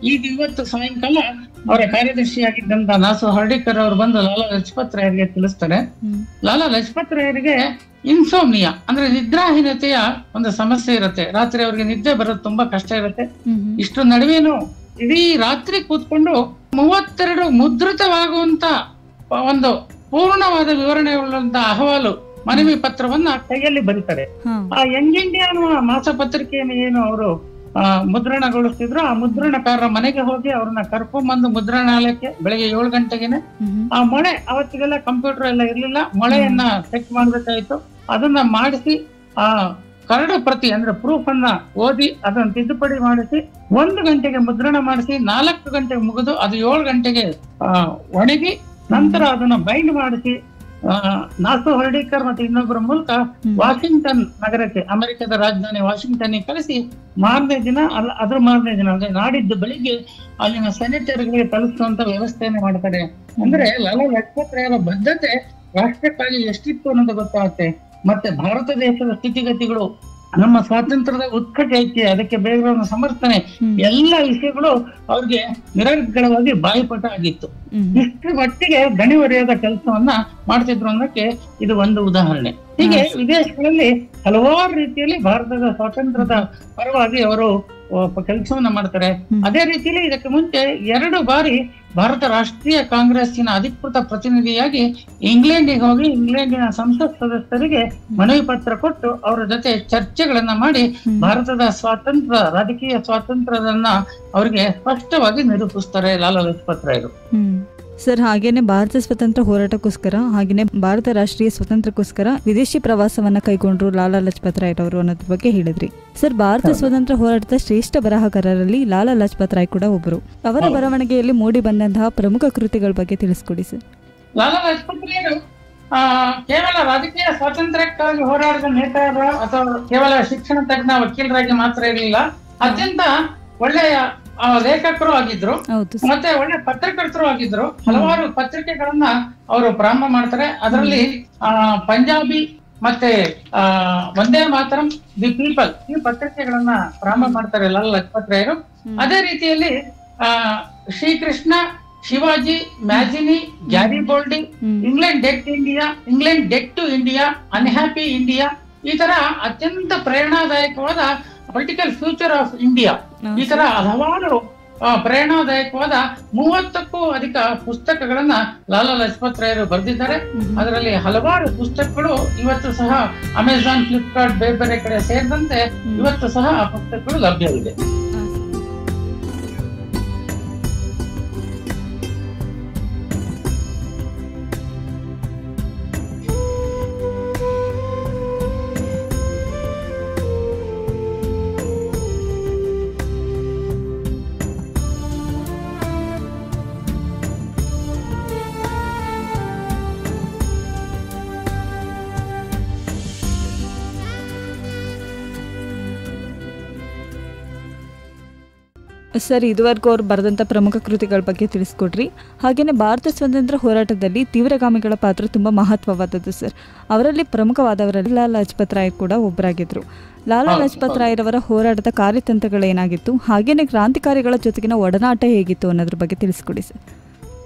ಈಗ ಇವತ್ತು ಸಾಯಂಕಾಲ ಅವರ ಕಾರ್ಯದರ್ಶಿಯಾಗಿದ್ದಂತ ನಾಸು ಹರ್ಡಿಕರ್ ಅವರು ಬಂದು ಲಾಲಾ ಲಜಪತ್ ರಾಯರಿಗೆ ತಿಳಿಸ್ತಾರೆ. ಲಾಲಾ ಲಜಪತ್ ರಾಯರಿಗೆ ಇನ್ಸೋಮ್ನಿಯಾ ಅಂದ್ರೆ ನಿದ್ರಾಹೀನತೆಯ ಒಂದು ಸಮಸ್ಯೆ ಇರುತ್ತೆ. ರಾತ್ರಿ ಅವ್ರಿಗೆ ನಿದ್ದೆ ಬರೋದು ತುಂಬಾ ಕಷ್ಟ ಇರುತ್ತೆ. ಇಷ್ಟು ನಡುವೆನು ಇಡೀ ರಾತ್ರಿ ಕೂತ್ಕೊಂಡು 32 ಮುದ್ರಿತವಾಗುವಂತ ಒಂದು ಪೂರ್ಣವಾದ ವಿವರಣೆ ಉಳ್ಳಂತ ಅಹವಾಲು ಮನವಿ ಪತ್ರವನ್ನ ಕೈಯಲ್ಲಿ ಬರೀತಾರೆ. ಆ ಯಂಗ್ ಇಂಡಿಯಾ ಅನ್ನುವ ಮಾಸಪತ್ರಿಕೆಯನ್ನು ಏನು ಅವರು ಮುದ್ರಣಗೊಳಿಸ್ತಿದ್ರು, ಆ ಮುದ್ರಣಕಾರರ ಮನೆಗೆ ಹೋಗಿ ಅವ್ರನ್ನ ಕರ್ಕೊಂಡ್ಬಂದು ಮುದ್ರಣಾಲಯಕ್ಕೆ ಬೆಳಗ್ಗೆ 7 ಗಂಟೆಗೆನೆ ಆ ಮೊಳೆ, ಅವತ್ತಿಗೆಲ್ಲ ಕಂಪ್ಯೂಟರ್ ಎಲ್ಲ ಇರ್ಲಿಲ್ಲ, ಮೊಳೆಯನ್ನ ಚೆಕ್ ಮಾಡ್ಬೇಕಾಯ್ತು. ಅದನ್ನ ಮಾಡಿಸಿ ಆ ಕರಡು ಪ್ರತಿ ಅಂದ್ರೆ ಪ್ರೂಫ್ ಅನ್ನ ಓದಿ ಅದನ್ನ ತಿದ್ದುಪಡಿ ಮಾಡಿಸಿ 1 ಗಂಟೆಗೆ ಮುದ್ರಣ ಮಾಡಿಸಿ 4 ಗಂಟೆಗೆ ಮುಗಿದು ಅದು 7 ಗಂಟೆಗೆ ಒಣಗಿ ನಂತರ ಅದನ್ನ ಬೈಂಡ್ ಮಾಡಿಸಿ ನಾಸು ಹರ್ಡಿಕರ್ ಮತ್ತೆ ಇನ್ನೊಬ್ಬರ ಮೂಲಕ ವಾಷಿಂಗ್ಟನ್ ನಗರಕ್ಕೆ, ಅಮೆರಿಕದ ರಾಜಧಾನಿ ವಾಷಿಂಗ್ಟನ್ ಕಳಿಸಿ ಮಾರನೇ ದಿನ ಅದ್ರ ಮಾರನೇ ದಿನ ಅಂದ್ರೆ ನಾಡಿದ್ದು ಬೆಳಿಗ್ಗೆ ಅಲ್ಲಿನ ಸೆನೆಟರ್ಗಳಿಗೆ ತಲುಪಿಸುವಂತ ವ್ಯವಸ್ಥೆಯನ್ನು ಮಾಡ್ತಾರೆ. ಅಂದ್ರೆ ಲಾಲಾ ಲಜಪತ್ ರಾಯರ ಬದ್ಧತೆ ರಾಷ್ಟ್ರಕ್ಕಾಗಿ ಎಷ್ಟಿತ್ತು ಅನ್ನೋದು ಗೊತ್ತಾಗುತ್ತೆ. ಮತ್ತೆ ಭಾರತ ದೇಶದ ಸ್ಥಿತಿಗತಿಗಳು, ನಮ್ಮ ಸ್ವಾತಂತ್ರ್ಯದ ಉತ್ಕಟ ಐಕ್ಯ, ಅದಕ್ಕೆ ಬೇಕಾದ ಸಮರ್ಥನೆ, ಎಲ್ಲ ವಿಷಯಗಳು ಅವ್ರಿಗೆ ನಿರರ್ಗಳವಾಗಿ ಬಾಯಿಪಾಠ ಆಗಿತ್ತು. ಇಷ್ಟು ಮಟ್ಟಿಗೆ ದಣಿವರಿಯಾದ ಕೆಲಸವನ್ನ ಮಾಡ್ತಿದ್ರು ಅನ್ನೋಕೆ ಇದು ಒಂದು ಉದಾಹರಣೆ. ಹೀಗೆ ವಿದೇಶಗಳಲ್ಲಿ ಹಲವಾರು ರೀತಿಯಲ್ಲಿ ಭಾರತದ ಸ್ವಾತಂತ್ರ್ಯದ ಪರವಾಗಿ ಅವರು ಕೆಲಸವನ್ನ ಮಾಡ್ತಾರೆ. ಅದೇ ರೀತಿಯಲ್ಲಿ ಇದಕ್ಕೆ ಮುಂಚೆ 2 ಬಾರಿ ಭಾರತ ರಾಷ್ಟ್ರೀಯ ಕಾಂಗ್ರೆಸ್ಸಿನ ಅಧಿಕೃತ ಪ್ರತಿನಿಧಿಯಾಗಿ ಇಂಗ್ಲೆಂಡಿಗೆ ಹೋಗಿ ಇಂಗ್ಲೆಂಡಿನ ಸಂಸತ್ ಸದಸ್ಯರಿಗೆ ಮನವಿ ಪತ್ರ ಕೊಟ್ಟು ಅವರ ಜೊತೆ ಚರ್ಚೆಗಳನ್ನ ಮಾಡಿ ಭಾರತದ ಸ್ವಾತಂತ್ರ್ಯ, ರಾಜಕೀಯ ಸ್ವಾತಂತ್ರ್ಯದನ್ನ ಅವರಿಗೆ ಸ್ಪಷ್ಟವಾಗಿ ನಿರೂಪಿಸ್ತಾರೆ ಲಾಲಾ ಲಜಪತ್ ರಾಯರು. ಸರ್, ಹಾಗೇನೆ ಭಾರತ ಸ್ವತಂತ್ರ ಹೋರಾಟಕ್ಕೋಸ್ಕರ ಹಾಗೇನೆ ಭಾರತ ರಾಷ್ಟ್ರೀಯ ಸ್ವಾತಂತ್ರ್ಯಕ್ಕೋಸ್ಕರ ವಿದೇಶಿ ಪ್ರವಾಸವನ್ನ ಕೈಗೊಂಡ್ರು ಲಾಲಾ ಲಜಪತ್ ರಾಯ್ ಅವರು ಅನ್ನೋದ್ರ ಬಗ್ಗೆ ಹೇಳಿದ್ರಿ. ಸರ್, ಭಾರತ ಸ್ವತಂತ್ರ ಹೋರಾಟದ ಶ್ರೇಷ್ಠ ಬರಹಗಾರರಲ್ಲಿ ಲಾಲಾ ಲಜಪತ್ ರಾಯ್ ಕೂಡ ಒಬ್ಬರು. ಅವರ ಬರವಣಿಗೆಯಲ್ಲಿ ಮೂಡಿ ಬಂದಂತಹ ಪ್ರಮುಖ ಕೃತಿಗಳ ಬಗ್ಗೆ ತಿಳಿಸ್ಕೊಡಿ ಸರ್. ಲಾಲಾ ಲಜಪತ್ ರಾಯರು ಕೇವಲ ರಾಜಕೀಯ ಸ್ವಾತಂತ್ರ್ಯಕ್ಕಾಗಿ ಹೋರಾಡಿದ ನೇತಾರ ಅಥವಾ ಕೇವಲ ಶಿಕ್ಷಣ ತಜ್ಞ ವಕೀಲರಾಗಿ ಮಾತ್ರ ಇರಲಿಲ್ಲ, ಅತ್ಯಂತ ಒಳ್ಳೆಯ ಲೇಖಕರು ಆಗಿದ್ರು, ಮತ್ತೆ ಒಳ್ಳೆ ಪತ್ರಕರ್ತರು ಆಗಿದ್ರು. ಹಲವಾರು ಪತ್ರಿಕೆಗಳನ್ನ ಅವರು ಪ್ರಾರಂಭ ಮಾಡ್ತಾರೆ. ಅದರಲ್ಲಿ ಪಂಜಾಬಿ ಮತ್ತೆ ವಂದೇ ಮಾತರಂ, ದಿ ಪೀಪಲ್, ಈ ಪತ್ರಿಕೆಗಳನ್ನ ಪ್ರಾರಂಭ ಮಾಡ್ತಾರೆ ಲಾಲಾ ಲಜಪತ್ ರಾಯರು. ಅದೇ ರೀತಿಯಲ್ಲಿ Shrikrishna, Shivaji, Mazzini, Garibaldi, England debt India, England debt to India, unhappy India, ಈ ತರ ಅತ್ಯಂತ ಪ್ರೇರಣಾದಾಯಕವಾದ ಪೊಲಿಟಿಕಲ್ ಫ್ಯೂಚರ್ ಆಫ್ ಇಂಡಿಯಾ, ಈ ತರ ಹಲವಾರು ಪ್ರೇರಣಾದಾಯಕವಾದ 30ಕ್ಕೂ ಅಧಿಕ ಪುಸ್ತಕಗಳನ್ನ ಲಾಲಾ ಲಜಪತ್ ರಾಯರು ಬರೆದಿದ್ದಾರೆ. ಅದರಲ್ಲಿ ಹಲವಾರು ಪುಸ್ತಕಗಳು ಇವತ್ತು ಸಹ ಅಮೆಜಾನ್, ಫ್ಲಿಪ್ಕಾರ್ಟ್, ಬೇರೆ ಬೇರೆ ಕಡೆ ಸೇರಿದಂತೆ ಇವತ್ತು ಸಹ ಆ ಪುಸ್ತಕಗಳು ಲಭ್ಯವಿದೆ. ಸರ್, ಇದುವರೆಗೂ ಅವ್ರು ಬರೆದಂಥ ಪ್ರಮುಖ ಕೃತಿಗಳ ಬಗ್ಗೆ ತಿಳಿಸ್ಕೊಡ್ರಿ. ಹಾಗೆಯೇ ಭಾರತ ಸ್ವಾತಂತ್ರ್ಯ ಹೋರಾಟದಲ್ಲಿ ತೀವ್ರಗಾಮಿಗಳ ಪಾತ್ರ ತುಂಬ ಮಹತ್ವವಾದದ್ದು ಸರ್. ಅವರಲ್ಲಿ ಪ್ರಮುಖವಾದವರಲ್ಲಿ ಲಾಲಾ ಲಜಪತ್ ರಾಯ್ ಕೂಡ ಒಬ್ಬರಾಗಿದ್ದರು. ಲಾಲಾ ಲಜಪತ್ ರಾಯರವರ ಹೋರಾಟದ ಕಾರ್ಯತಂತ್ರಗಳೇನಾಗಿತ್ತು, ಹಾಗೆಯೇ ಕ್ರಾಂತಿಕಾರಿಗಳ ಜೊತೆಗಿನ ಒಡನಾಟ ಹೇಗಿತ್ತು ಅನ್ನೋದ್ರ ಬಗ್ಗೆ ತಿಳಿಸ್ಕೊಡಿ ಸರ್.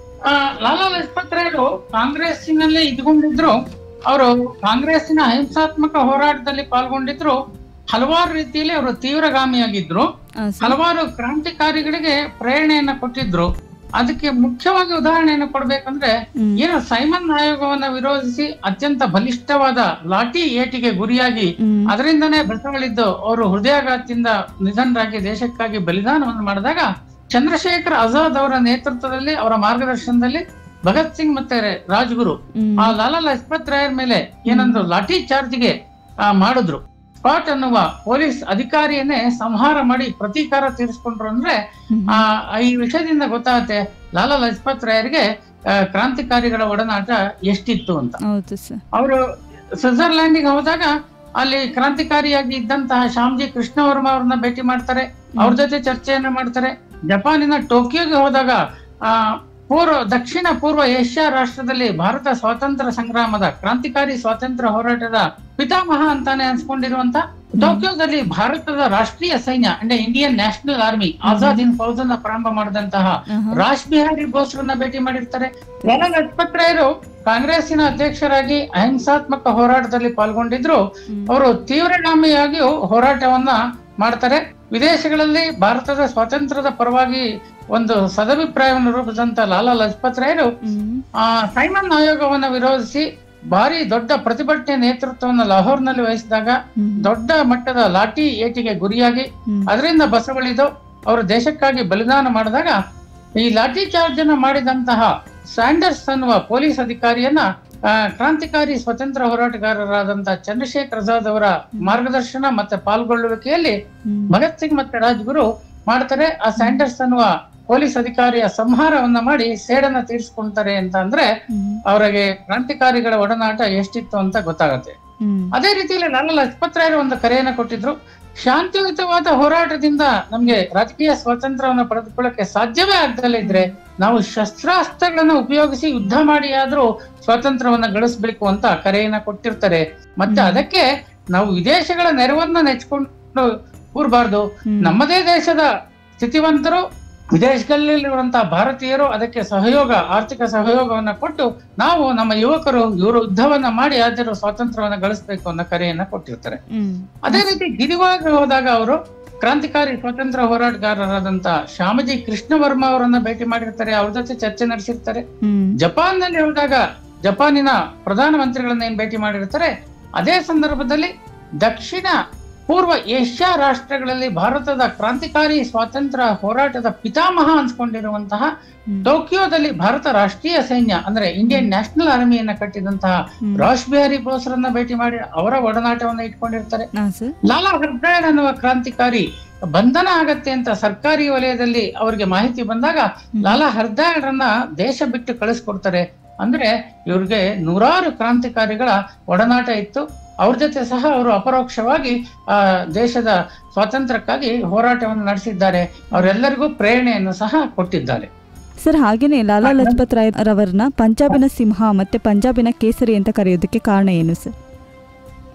ಲಾಲಾ ಲಜಪತ್ ರಾಯರು ಕಾಂಗ್ರೆಸ್ಸಿನಲ್ಲಿ ಇದ್ಕೊಂಡಿದ್ರು. ಅವರು ಕಾಂಗ್ರೆಸ್ಸಿನ ಅಹಿಂಸಾತ್ಮಕ ಹೋರಾಟದಲ್ಲಿ ಪಾಲ್ಗೊಂಡಿದ್ರು. ಹಲವಾರು ರೀತಿಯಲ್ಲಿ ಅವರು ತೀವ್ರಗಾಮಿಯಾಗಿದ್ರು. ಹಲವಾರು ಕ್ರಾಂತಿಕಾರಿಗಳಿಗೆ ಪ್ರೇರಣೆಯನ್ನ ಕೊಟ್ಟಿದ್ರು. ಅದಕ್ಕೆ ಮುಖ್ಯವಾಗಿ ಉದಾಹರಣೆಯನ್ನು ಕೊಡ್ಬೇಕಂದ್ರೆ, ಏನು ಸೈಮನ್ ಆಯೋಗವನ್ನ ವಿರೋಧಿಸಿ ಅತ್ಯಂತ ಬಲಿಷ್ಠವಾದ ಲಾಠಿ ಏಟಿಗೆ ಗುರಿಯಾಗಿ ಅದರಿಂದನೇ ಬೆಸವಳಿದ್ದು ಅವರು ಹೃದಯಾಘಾತದಿಂದ ನಿಧನರಾಗಿ ದೇಶಕ್ಕಾಗಿ ಬಲಿದಾನವನ್ನು ಮಾಡಿದಾಗ, ಚಂದ್ರಶೇಖರ್ ಆಜಾದ್ ಅವರ ನೇತೃತ್ವದಲ್ಲಿ, ಅವರ ಮಾರ್ಗದರ್ಶನದಲ್ಲಿ ಭಗತ್ ಸಿಂಗ್ ಮತ್ತೆ ರಾಜ್ಗುರು ಆ ಲಾಲಾ ಲಜಪತ್ ರಾಯರ್ ಮೇಲೆ ಏನೊಂದು ಲಾಠಿ ಚಾರ್ಜ್ಗೆ ಮಾಡಿದ್ರು. ಸ್ಪಾಟ್ ಅನ್ನುವ ಪೊಲೀಸ್ ಅಧಿಕಾರಿಯನ್ನೇ ಸಂಹಾರ ಮಾಡಿ ಪ್ರತೀಕಾರ ತೀರಿಸ್ಕೊಂಡ್ರು. ಅಂದ್ರೆ ಈ ವಿಷಯದಿಂದ ಗೊತ್ತಾಗುತ್ತೆ ಲಾಲಾ ಲಜಪತ್ ರಾಯರ್ಗೆ ಕ್ರಾಂತಿಕಾರಿಗಳ ಒಡನಾಟ ಎಷ್ಟಿತ್ತು ಅಂತ. ಅವರು ಸ್ವಿಟ್ಜರ್ಲ್ಯಾಂಡಿಗೆ ಹೋದಾಗ ಅಲ್ಲಿ ಕ್ರಾಂತಿಕಾರಿಯಾಗಿ ಇದ್ದಂತಹ ಶ್ಯಾಮ್ಜಿ ಕೃಷ್ಣ ವರ್ಮ ಅವ್ರನ್ನ ಭೇಟಿ ಮಾಡ್ತಾರೆ, ಅವ್ರ ಜೊತೆ ಚರ್ಚೆಯನ್ನ ಮಾಡ್ತಾರೆ. ಜಪಾನಿನ ಟೋಕಿಯೋಗೆ ಹೋದಾಗ ದಕ್ಷಿಣ ಪೂರ್ವ ಏಷ್ಯಾ ರಾಷ್ಟ್ರದಲ್ಲಿ ಭಾರತ ಸ್ವಾತಂತ್ರ್ಯ ಸಂಗ್ರಾಮದ ಕ್ರಾಂತಿಕಾರಿ ಸ್ವಾತಂತ್ರ್ಯ ಹೋರಾಟದ ಪಿತಾಮಹ ಅಂತಾನೆ ಅನ್ಸ್ಕೊಂಡಿರುವಂತ ಟೋಕಿಯೋದಲ್ಲಿ ಭಾರತದ ರಾಷ್ಟ್ರೀಯ ಸೈನ್ಯ ಅಂದ್ರೆ Indian national army Azad Hind fauj ಅನ್ನ ಪ್ರಾರಂಭ ಮಾಡಿದಂತಹ ರಾಜ್ ಬಿಹಾರಿ ಬೋಸ್ರನ್ನ ಭೇಟಿ ಮಾಡಿರ್ತಾರೆ. ಲಾಲಾ ಲಜಪತ್ ರಾಯರು ಕಾಂಗ್ರೆಸ್ಸಿನ ಅಧ್ಯಕ್ಷರಾಗಿ ಅಹಿಂಸಾತ್ಮಕ ಹೋರಾಟದಲ್ಲಿ ಪಾಲ್ಗೊಂಡಿದ್ರು. ಅವರು ತೀವ್ರಗಾಮಿಯಾಗಿಯೂ ಹೋರಾಟವನ್ನ ಮಾಡ್ತಾರೆ. ವಿದೇಶಗಳಲ್ಲಿ ಭಾರತದ ಸ್ವಾತಂತ್ರ್ಯದ ಪರವಾಗಿ ಒಂದು ಸದಭಿಪ್ರಾಯವನ್ನು ರೂಪಿಸಿದಂತ ಲಾಲಾ ಲಜಪತ್ ರಾಯರು ಸೈಮನ್ ಆಯೋಗವನ್ನು ವಿರೋಧಿಸಿ ಭಾರಿ ದೊಡ್ಡ ಪ್ರತಿಭಟನೆ ನೇತೃತ್ವವನ್ನು ಲಾಹೋರ್ನಲ್ಲಿ ವಹಿಸಿದಾಗ ದೊಡ್ಡ ಮಟ್ಟದ ಲಾಠಿ ಏಟಿಗೆ ಗುರಿಯಾಗಿ ಅದರಿಂದ ಬಸವಳಿದು ಅವರು ದೇಶಕ್ಕಾಗಿ ಬಲಿದಾನ ಮಾಡಿದಾಗ, ಈ ಲಾಠಿ ಚಾರ್ಜ್ ಅನ್ನು ಮಾಡಿದಂತಹ ಸ್ಯಾಂಡರ್ಸ್ ಅನ್ನುವ ಪೊಲೀಸ್ ಅಧಿಕಾರಿಯನ್ನ ಕ್ರಾಂತಿಕಾರಿ ಸ್ವತಂತ್ರ ಹೋರಾಟಗಾರರಾದಂತಹ ಚಂದ್ರಶೇಖರ್ ಆಜಾದ್ ಅವರ ಮಾರ್ಗದರ್ಶನ ಮತ್ತೆ ಪಾಲ್ಗೊಳ್ಳುವಿಕೆಯಲ್ಲಿ ಭಗತ್ ಸಿಂಗ್ ಮತ್ತೆ ರಾಜ್ಗುರು ಮಾಡ್ತಾರೆ. ಆ ಸ್ಯಾಂಡರ್ಸ್ ಅನ್ನುವ ಪೊಲೀಸ್ ಅಧಿಕಾರಿಯ ಸಂಹಾರವನ್ನ ಮಾಡಿ ಸೇಡನ್ನ ತೀರಿಸ್ಕೊಂತಾರೆ ಅಂತ ಅಂದ್ರೆ ಅವರಿಗೆ ಕ್ರಾಂತಿಕಾರಿಗಳ ಒಡನಾಟ ಎಷ್ಟಿತ್ತು ಅಂತ ಗೊತ್ತಾಗತ್ತೆ. ಅದೇ ರೀತಿಯಲ್ಲಿ ಲಾಲಾ ಲಜಪತ್ ರಾಯರು ಒಂದು ಕರೆಯನ್ನ ಕೊಟ್ಟಿದ್ರು. ಶಾಂತಿಯುತವಾದ ಹೋರಾಟದಿಂದ ನಮ್ಗೆ ರಾಜಕೀಯ ಸ್ವಾತಂತ್ರ್ಯವನ್ನು ಪಡೆದುಕೊಳ್ಳಕ್ಕೆ ಸಾಧ್ಯವೇ ಆಗದಲ್ಲೇ ಇದ್ರೆ ನಾವು ಶಸ್ತ್ರಾಸ್ತ್ರಗಳನ್ನ ಉಪಯೋಗಿಸಿ ಯುದ್ಧ ಮಾಡಿ ಆದ್ರೂ ಸ್ವಾತಂತ್ರ್ಯವನ್ನ ಗಳಿಸ್ಬೇಕು ಅಂತ ಕರೆಯನ್ನ ಕೊಟ್ಟಿರ್ತಾರೆ. ಮತ್ತೆ ಅದಕ್ಕೆ ನಾವು ವಿದೇಶಗಳ ನೆರವನ್ನ ನೆಚ್ಕೊಂಡು ಕೂರಬಾರ್ದು. ನಮ್ಮದೇ ದೇಶದ ಸ್ಥಿತಿವಂತರು ವಿದೇಶದಲ್ಲಿರುವಂತಹ ಭಾರತೀಯರು ಅದಕ್ಕೆ ಆರ್ಥಿಕ ಸಹಯೋಗವನ್ನ ಕೊಟ್ಟು ನಾವು ನಮ್ಮ ಯುವಕರು ಯುದ್ಧವನ್ನ ಮಾಡಿ ಆದರೂ ಸ್ವಾತಂತ್ರ್ಯವನ್ನ ಗಳಿಸ್ಬೇಕು ಅನ್ನೋ ಕರೆಯನ್ನ ಕೊಟ್ಟಿರ್ತಾರೆ. ಅದೇ ರೀತಿ ಗಿರಿವಾಗ್ ಹೋದಾಗ ಅವರು ಕ್ರಾಂತಿಕಾರಿ ಸ್ವಾತಂತ್ರ್ಯ ಹೋರಾಟಗಾರರಾದಂತ ಶ್ಯಾಮಜಿ ಕೃಷ್ಣ ವರ್ಮ ಅವರನ್ನ ಭೇಟಿ ಮಾಡಿರ್ತಾರೆ, ಅವ್ರ ಜೊತೆ ಚರ್ಚೆ ನಡೆಸಿರ್ತಾರೆ. ಜಪಾನ್ ನಲ್ಲಿ ಹೋದಾಗ ಜಪಾನಿನ ಪ್ರಧಾನಮಂತ್ರಿಗಳನ್ನ ಏನ್ ಭೇಟಿ ಮಾಡಿರ್ತಾರೆ, ಅದೇ ಸಂದರ್ಭದಲ್ಲಿ ದಕ್ಷಿಣ ಪೂರ್ವ ಏಷ್ಯಾ ರಾಷ್ಟ್ರಗಳಲ್ಲಿ ಭಾರತದ ಕ್ರಾಂತಿಕಾರಿ ಸ್ವಾತಂತ್ರ್ಯ ಹೋರಾಟದ ಪಿತಾಮಹ ಅನ್ಸ್ಕೊಂಡಿರುವಂತಹ ಟೋಕಿಯೋದಲ್ಲಿ ಭಾರತ ರಾಷ್ಟ್ರೀಯ ಸೈನ್ಯ ಅಂದ್ರೆ ಇಂಡಿಯನ್ ನ್ಯಾಷನಲ್ ಆರ್ಮಿಯನ್ನ ಕಟ್ಟಿದಂತಹ ರಾಜ್ ಬಿಹಾರಿ ಬೋಸ್ರನ್ನ ಭೇಟಿ ಮಾಡಿ ಅವರ ಒಡನಾಟವನ್ನ ಇಟ್ಕೊಂಡಿರ್ತಾರೆ. ಲಾಲಾ ಹರ್ದಯಾಳ್ ಅನ್ನುವ ಕ್ರಾಂತಿಕಾರಿ ಬಂಧನ ಆಗತ್ತೆ ಅಂತ ಸರ್ಕಾರಿ ವಲಯದಲ್ಲಿ ಅವರಿಗೆ ಮಾಹಿತಿ ಬಂದಾಗ ಲಾಲಾ ಹರ್ದಯಾಳ್ರನ್ನ ದೇಶ ಬಿಟ್ಟು ಕಳಿಸ್ಕೊಡ್ತಾರೆ. ಅಂದ್ರೆ ಇವ್ರಿಗೆ ನೂರಾರು ಕ್ರಾಂತಿಕಾರಿಗಳ ಒಡನಾಟ ಇತ್ತು. ಅವ್ರ ಜೊತೆ ಸಹ ಅವರು ಅಪರೋಕ್ಷವಾಗಿ ದೇಶದ ಸ್ವಾತಂತ್ರ್ಯಕ್ಕಾಗಿ ಹೋರಾಟವನ್ನು ನಡೆಸಿದ್ದಾರೆ. ಅವರೆಲ್ಲರಿಗೂ ಪ್ರೇರಣೆಯನ್ನು ಸಹ ಕೊಟ್ಟಿದ್ದಾರೆ. ಸರ್, ಹಾಗೇನೆ ಲಾಲಾ ಲಜಪತ್ ರಾಯ್ ರವರನ್ನ ಪಂಜಾಬಿನ ಸಿಂಹ ಮತ್ತೆ ಪಂಜಾಬಿನ ಕೇಸರಿ ಅಂತ ಕರೆಯೋದಕ್ಕೆ ಕಾರಣ ಏನು ಸರ್?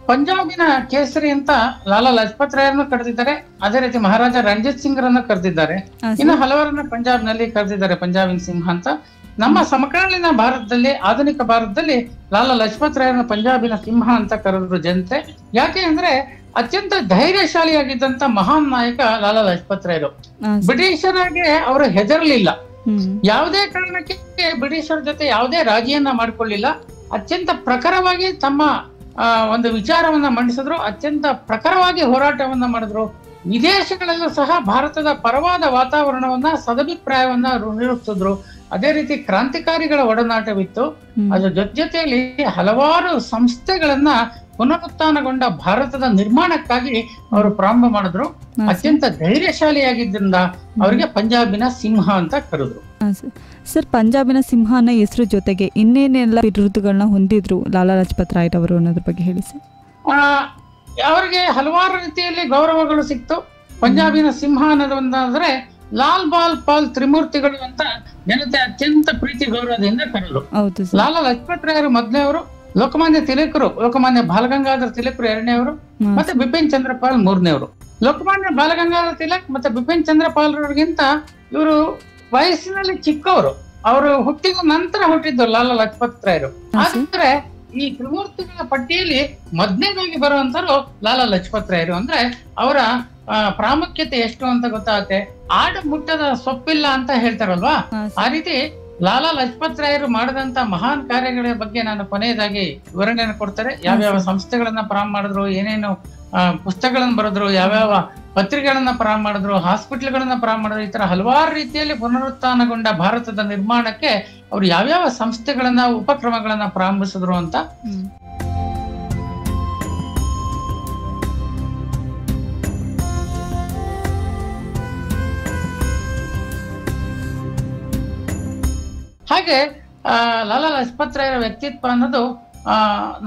ಪಂಜಾಬಿನ ಕೇಸರಿ ಅಂತ ಲಾಲಾ ಲಜಪತ್ ರಾಯರನ್ನು ಕರೆದಿದ್ದಾರೆ. ಅದೇ ರೀತಿ ಮಹಾರಾಜ ರಂಜಿತ್ ಸಿಂಗ್ ರನ್ನ ಕರೆದಿದ್ದಾರೆ. ಇನ್ನು ಹಲವರನ್ನ ಪಂಜಾಬ್ನಲ್ಲಿ ಕರೆದಿದ್ದಾರೆ ಪಂಜಾಬಿನ ಸಿಂಹ ಅಂತ. ನಮ್ಮ ಸಮಕಾಲೀನ ಭಾರತದಲ್ಲಿ, ಆಧುನಿಕ ಭಾರತದಲ್ಲಿ ಲಾಲಾ ಲಜಪತ್ ರಾಯರನ್ನ ಪಂಜಾಬಿನ ಸಿಂಹ ಅಂತ ಕರೆದ್ರು ಜನತೆ. ಯಾಕೆ ಅಂದ್ರೆ ಅತ್ಯಂತ ಧೈರ್ಯಶಾಲಿಯಾಗಿದ್ದಂತ ಮಹಾನ್ ನಾಯಕ ಲಾಲಾ ಲಜಪತ್ ರಾಯರು. ಬ್ರಿಟಿಷರಿಗೆ ಅವರು ಹೆದರ್ಲಿಲ್ಲ. ಯಾವುದೇ ಕಾರಣಕ್ಕೆ ಬ್ರಿಟಿಷರ ಜೊತೆ ಯಾವುದೇ ರಾಜಿಯನ್ನ ಮಾಡ್ಕೊಳ್ಳಿಲ್ಲ. ಅತ್ಯಂತ ಪ್ರಖರವಾಗಿ ತಮ್ಮ ಒಂದು ವಿಚಾರವನ್ನ ಮಂಡಿಸಿದ್ರು. ಅತ್ಯಂತ ಪ್ರಖರವಾಗಿ ಹೋರಾಟವನ್ನ ಮಾಡಿದ್ರು. ವಿದೇಶಗಳಲ್ಲೂ ಸಹ ಭಾರತದ ಪರವಾದ ವಾತಾವರಣವನ್ನ, ಸದಭಿಪ್ರಾಯವನ್ನ ನಿರೂಪಿಸಿದ್ರು. ಅದೇ ರೀತಿ ಕ್ರಾಂತಿಕಾರಿಗಳ ಒಡನಾಟವಿತ್ತು. ಅದ್ರ ಜೊತೆಯಲ್ಲಿ ಹಲವಾರು ಸಂಸ್ಥೆಗಳನ್ನ ಪುನರುತ್ಥಾನಗೊಂಡ ಭಾರತದ ನಿರ್ಮಾಣಕ್ಕಾಗಿ ಅವರು ಪ್ರಾರಂಭ ಮಾಡಿದ್ರು. ಅತ್ಯಂತ ಧೈರ್ಯಶಾಲಿಯಾಗಿದ್ದರಿಂದ ಅವರಿಗೆ ಪಂಜಾಬಿನ ಸಿಂಹ ಅಂತ ಕರೆದ್ರು. ಸರ್, ಪಂಜಾಬಿನ ಸಿಂಹ ಅನ್ನೋ ಹೆಸರು ಜೊತೆಗೆ ಇನ್ನೇನೆಲ್ಲ ಬಿರುದುಗಳನ್ನ ಹೊಂದಿದ್ರು ಲಾಲಾ ಲಜಪತ್ ರಾಯ್ ಅವರು ಅನ್ನೋದ್ರ ಬಗ್ಗೆ ಹೇಳಿ ಸರ್. ಅವರಿಗೆ ಹಲವಾರು ರೀತಿಯಲ್ಲಿ ಗೌರವಗಳು ಸಿಕ್ತು. ಪಂಜಾಬಿನ ಸಿಂಹ ಅನ್ನೋದಂದ್ರೆ ಲಾಲ್ ಬಾಲ್ ಪಾಲ್ ತ್ರಿಮೂರ್ತಿಗಳು ಅಂತ ಜನತೆ ಅತ್ಯಂತ ಪ್ರೀತಿ ಗೌರವದಿಂದ ಕರೆದ್ರು. ಲಾಲಾ ಲಜಪತ್ ರಾಯರು ಮೊದಲನೇವರು, ಲೋಕಮಾನ್ಯ ತಿಲಕರು, ಲೋಕಮಾನ್ಯ ಬಾಲಗಂಗಾಧರ ತಿಲಕರು ಎರಡನೇವರು, ಮತ್ತೆ ಬಿಪಿನ್ ಚಂದ್ರ ಪಾಲ್ ಮೂರನೇವರು. ಲೋಕಮಾನ್ಯ ಬಾಲಗಂಗಾಧರ ತಿಲಕ್ ಮತ್ತೆ ಬಿಪಿನ್ ಚಂದ್ರ ಪಾಲ್ ರವರಿಗಿಂತ ಇವರು ವಯಸ್ಸಿನಲ್ಲಿ ಚಿಕ್ಕವರು. ಅವರು ಹುಟ್ಟಿದ ನಂತರ ಹುಟ್ಟಿದ್ದು ಲಾಲಾ ಲಜಪತ್ ರಾಯರು. ಆದ್ರೆ ಈ ತ್ರಿಮೂರ್ತಿಗಳ ಪಟ್ಟಿಯಲ್ಲಿ ಮೊದಲನೇದಾಗಿ ಬರುವಂತರು ಲಾಲಾ ಲಜಪತ್ ರಾಯರು. ಅಂದ್ರೆ ಅವರ ಪ್ರಾಮುಖ್ಯತೆ ಎಷ್ಟು ಅಂತ ಗೊತ್ತಾಗುತ್ತೆ. ಆಡು ಮುಟ್ಟದ ಸೊಪ್ಪಿಲ್ಲ ಅಂತ ಹೇಳ್ತಾರಲ್ವಾ, ಆ ರೀತಿ ಲಾಲಾ ಲಜಪತ್ ರಾಯರು ಮಾಡಿದಂತ ಮಹಾನ್ ಕಾರ್ಯಗಳ ಬಗ್ಗೆ ನಾನು ಕೊನೆಯದಾಗಿ ವಿವರಣೆಯನ್ನು ಕೊಡ್ತಾರೆ. ಯಾವ್ಯಾವ ಸಂಸ್ಥೆಗಳನ್ನ ಪ್ರಾರಂಭ ಮಾಡಿದ್ರು, ಏನೇನು ಪುಸ್ತಕಗಳನ್ನ ಬರೆದ್ರು, ಯಾವ್ಯಾವ ಪತ್ರಿಕೆಗಳನ್ನ ಪ್ರಾರಂಭ ಮಾಡಿದ್ರು, ಹಾಸ್ಪಿಟಲ್ಗಳನ್ನ ಪ್ರಾರಂಭ ಮಾಡಿದ್ರು, ಈ ತರ ಹಲವಾರು ರೀತಿಯಲ್ಲಿ ಪುನರುತ್ಥಾನಗೊಂಡ ಭಾರತದ ನಿರ್ಮಾಣಕ್ಕೆ ಅವ್ರು ಯಾವ್ಯಾವ ಸಂಸ್ಥೆಗಳನ್ನ ಉಪಕ್ರಮಗಳನ್ನ ಪ್ರಾರಂಭಿಸಿದ್ರು ಅಂತ. ಹಾಗೆ ಲಾಲಾ ಲಜಪತ್ ರಾಯರ ವ್ಯಕ್ತಿತ್ವ ಅನ್ನೋದು